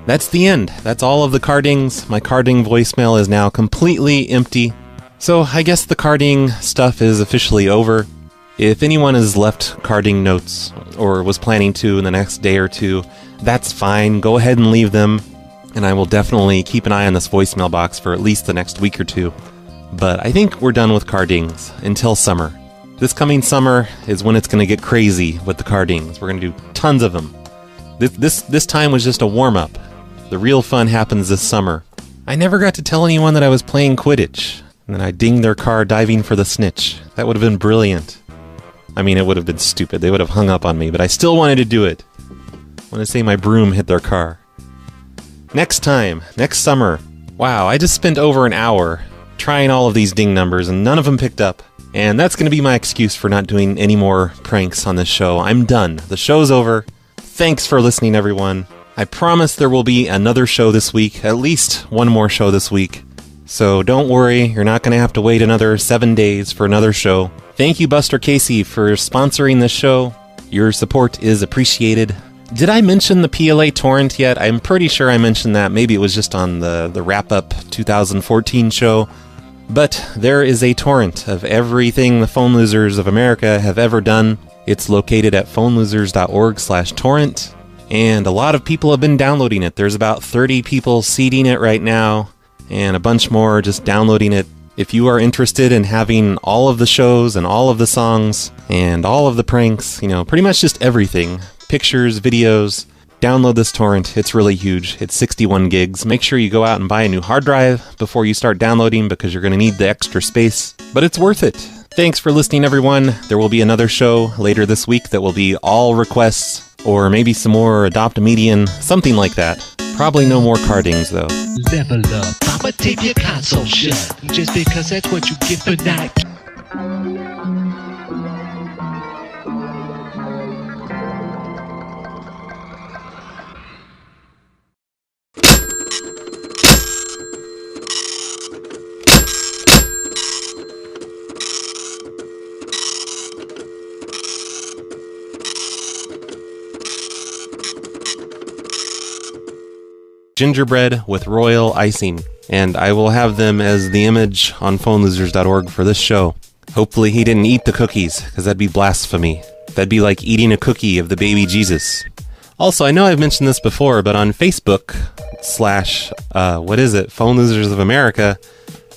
That's the end. That's all of the cardings. My carding voicemail is now completely empty. So I guess the carding stuff is officially over. If anyone has left carding notes or was planning to in the next day or two, that's fine. Go ahead and leave them. And I will definitely keep an eye on this voicemail box for at least the next week or two. But I think we're done with cardings until summer. This coming summer is when it's going to get crazy with the cardings. We're going to do tons of them. This time was just a warm-up. The real fun happens this summer. I never got to tell anyone that I was playing Quidditch, and then I dinged their car diving for the snitch. That would have been brilliant. I mean, it would have been stupid. They would have hung up on me, but I still wanted to do it. I want to say my broom hit their car. Next time, next summer. Wow, I just spent over an hour trying all of these ding numbers, and none of them picked up. And that's going to be my excuse for not doing any more pranks on this show. I'm done. The show's over. Thanks for listening, everyone. I promise there will be another show this week, at least one more show this week. So don't worry, you're not going to have to wait another 7 days for another show. Thank you, Buster Casey, for sponsoring this show. Your support is appreciated. Did I mention the PLA torrent yet? I'm pretty sure I mentioned that. Maybe it was just on the wrap-up 2014 show. But there is a torrent of everything the Phone Losers of America have ever done. It's located at phonelosers.org/torrent. And a lot of people have been downloading it. There's about 30 people seeding it right now, and a bunch more just downloading it. If you are interested in having all of the shows and all of the songs and all of the pranks, pretty much just everything, pictures, videos, download this torrent. It's really huge. It's 61 gigs. Make sure you go out and buy a new hard drive before you start downloading because you're going to need the extra space. But it's worth it. Thanks for listening, everyone. There will be another show later this week that will be all requests, or maybe some more Adopt a Median, something like that. Probably no more cardings, though. Level up. I'ma tape your console shut. Just because that's what you get for not. Gingerbread with royal icing, and I will have them as the image on phonelosers.org for this show. Hopefully he didn't eat the cookies, because that'd be blasphemy. That'd be like eating a cookie of the baby Jesus. Also, I know I've mentioned this before, but on Facebook / Phone Losers of America,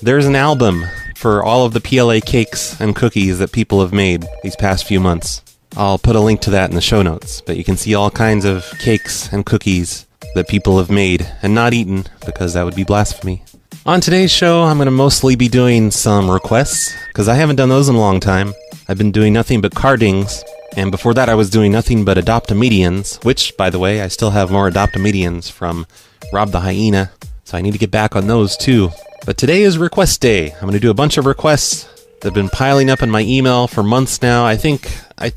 there's an album for all of the PLA cakes and cookies that people have made these past few months. I'll put a link to that in the show notes, but you can see all kinds of cakes and cookies that people have made and not eaten, because that would be blasphemy. On today's show, I'm going to mostly be doing some requests, because I haven't done those in a long time. I've been doing nothing but cardings, and before that I was doing nothing but Adopt-A-Medians, which, by the way, I still have more Adopt-A-Medians from Rob the Hyena, so I need to get back on those too. But today is request day. I'm going to do a bunch of requests that have been piling up in my email for months now. I think I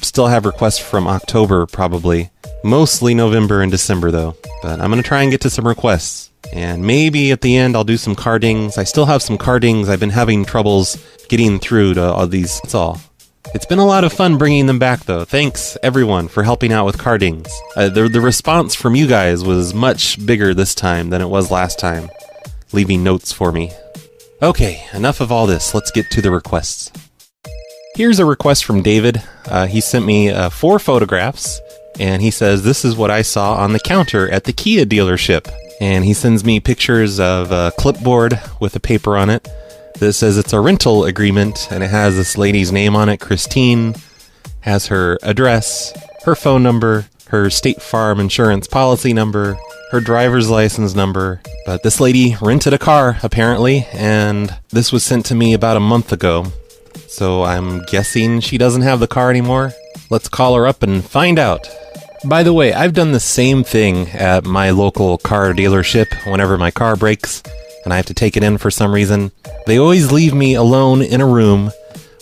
still have requests from October, probably. Mostly November and December, though. But I'm going to try and get to some requests. And maybe at the end I'll do some cardings. I still have some cardings. I've been having troubles getting through to all these. That's all. It's been a lot of fun bringing them back, though. Thanks, everyone, for helping out with cardings. The response from you guys was much bigger this time than it was last time, leaving notes for me. Okay, enough of all this. Let's get to the requests. Here's a request from David. He sent me 4 photographs. And he says, this is what I saw on the counter at the Kia dealership. And he sends me pictures of a clipboard with a paper on it that says it's a rental agreement, and it has this lady's name on it, Christine, has her address, her phone number, her State Farm insurance policy number, her driver's license number. But this lady rented a car, apparently, and this was sent to me about a month ago. So I'm guessing she doesn't have the car anymore. Let's call her up and find out. By the way, I've done the same thing at my local car dealership whenever my car breaks and I have to take it in for some reason. They always leave me alone in a room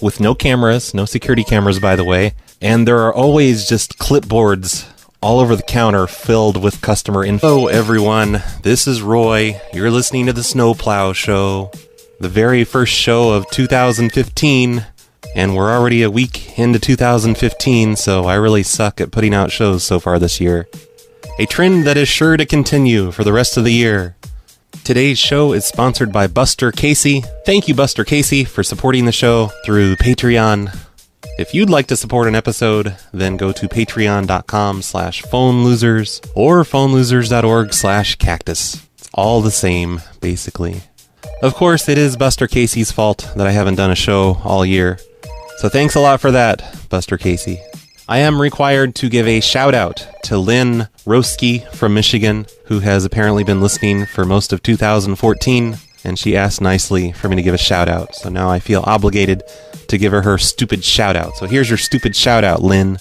with no cameras, no security cameras, by the way, and there are always just clipboards all over the counter filled with customer info. Hello, everyone. This is Roy. You're listening to the Snow Plow Show, the very first show of 2015. And we're already a week into 2015, so I really suck at putting out shows so far this year. A trend that is sure to continue for the rest of the year. Today's show is sponsored by Buster Casey. Thank you, Buster Casey, for supporting the show through Patreon. If you'd like to support an episode, then go to patreon.com/phonelosers or phonelosers.org/cactus. It's all the same, basically. Of course, it is Buster Casey's fault that I haven't done a show all year. So thanks a lot for that, Buster Casey. I am required to give a shout out to Lynn Roski from Michigan, who has apparently been listening for most of 2014, and she asked nicely for me to give a shout out. So now I feel obligated to give her stupid shout out. So here's your stupid shout out, Lynn.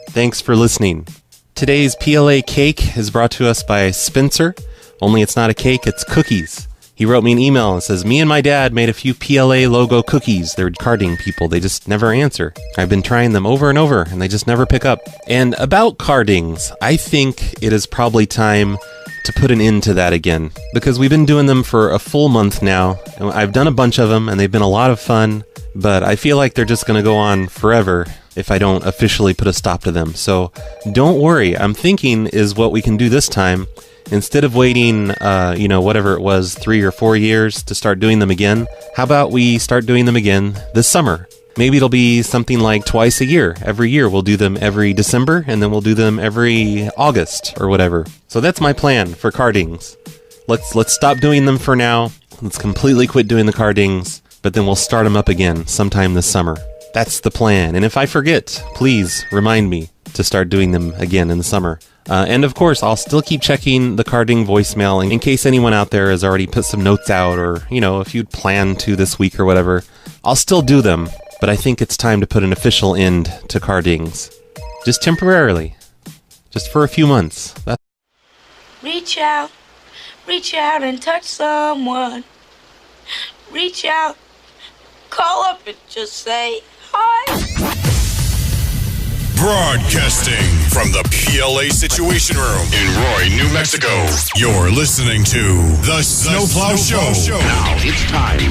Thanks for listening. Today's PLA cake is brought to us by Spencer, only it's not a cake, it's cookies. He wrote me an email and says, me and my dad made a few PLA logo cookies. They're carding people. They just never answer. I've been trying them over and over, and they just never pick up. And about cardings, I think it is probably time to put an end to that again, because we've been doing them for a full month now, and I've done a bunch of them, and they've been a lot of fun, but I feel like they're just going to go on forever if I don't officially put a stop to them. So don't worry, I'm thinking is what we can do this time. Instead of waiting, whatever it was, 3 or 4 years to start doing them again, how about we start doing them again this summer? Maybe it'll be something like twice a year. Every year we'll do them every December, and then we'll do them every August or whatever. So that's my plan for cardings. Let's stop doing them for now. Let's completely quit doing the cardings, but then we'll start them up again sometime this summer. That's the plan. And if I forget, please remind me to start doing them again in the summer. And of course, I'll still keep checking the carding voicemail in case anyone out there has already put some notes out, or, if you'd planned to this week or whatever. I'll still do them, but I think it's time to put an official end to cardings. Just temporarily. Just for a few months. Reach out and touch someone. Reach out, call up and just say hi. Broadcasting from the PLA Situation Room in Roy, New Mexico. You're listening to The Snowplow Show. Now it's time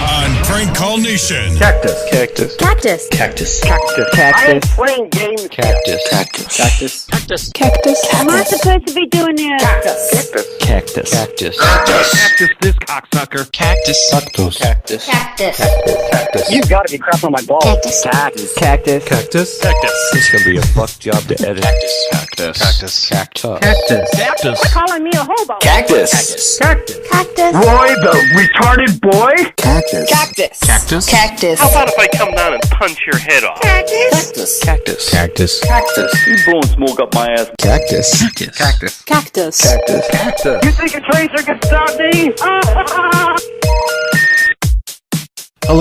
on Prank Call Nation. Cactus. Cactus. Cactus. Cactus. Cactus. I am playing games. Cactus. Cactus. Cactus. Cactus. Cactus. Am I supposed to be doing this? Cactus. Cactus. Cactus. Cactus, this cocksucker. Cactus. Cactus. Cactus. Cactus. Cactus. You gotta be crap on my balls. Cactus. Cactus. Cactus. Cactus. Cactus. It's gonna be a fuck job to edit. Cactus. Cactus. Cactus. Cactus. Cactus. Cactus. You're calling me a hobo. Cactus. Cactus. Cactus. Roy, the retarded boy. Cactus. Cactus. Cactus. Cactus. How about if I come down and punch your head off? Cactus. Cactus. Cactus. Cactus. You blowing smoke up my ass. Cactus. Cactus. Cactus. Cactus. Cactus. Cactus. You think a tracer can stop me?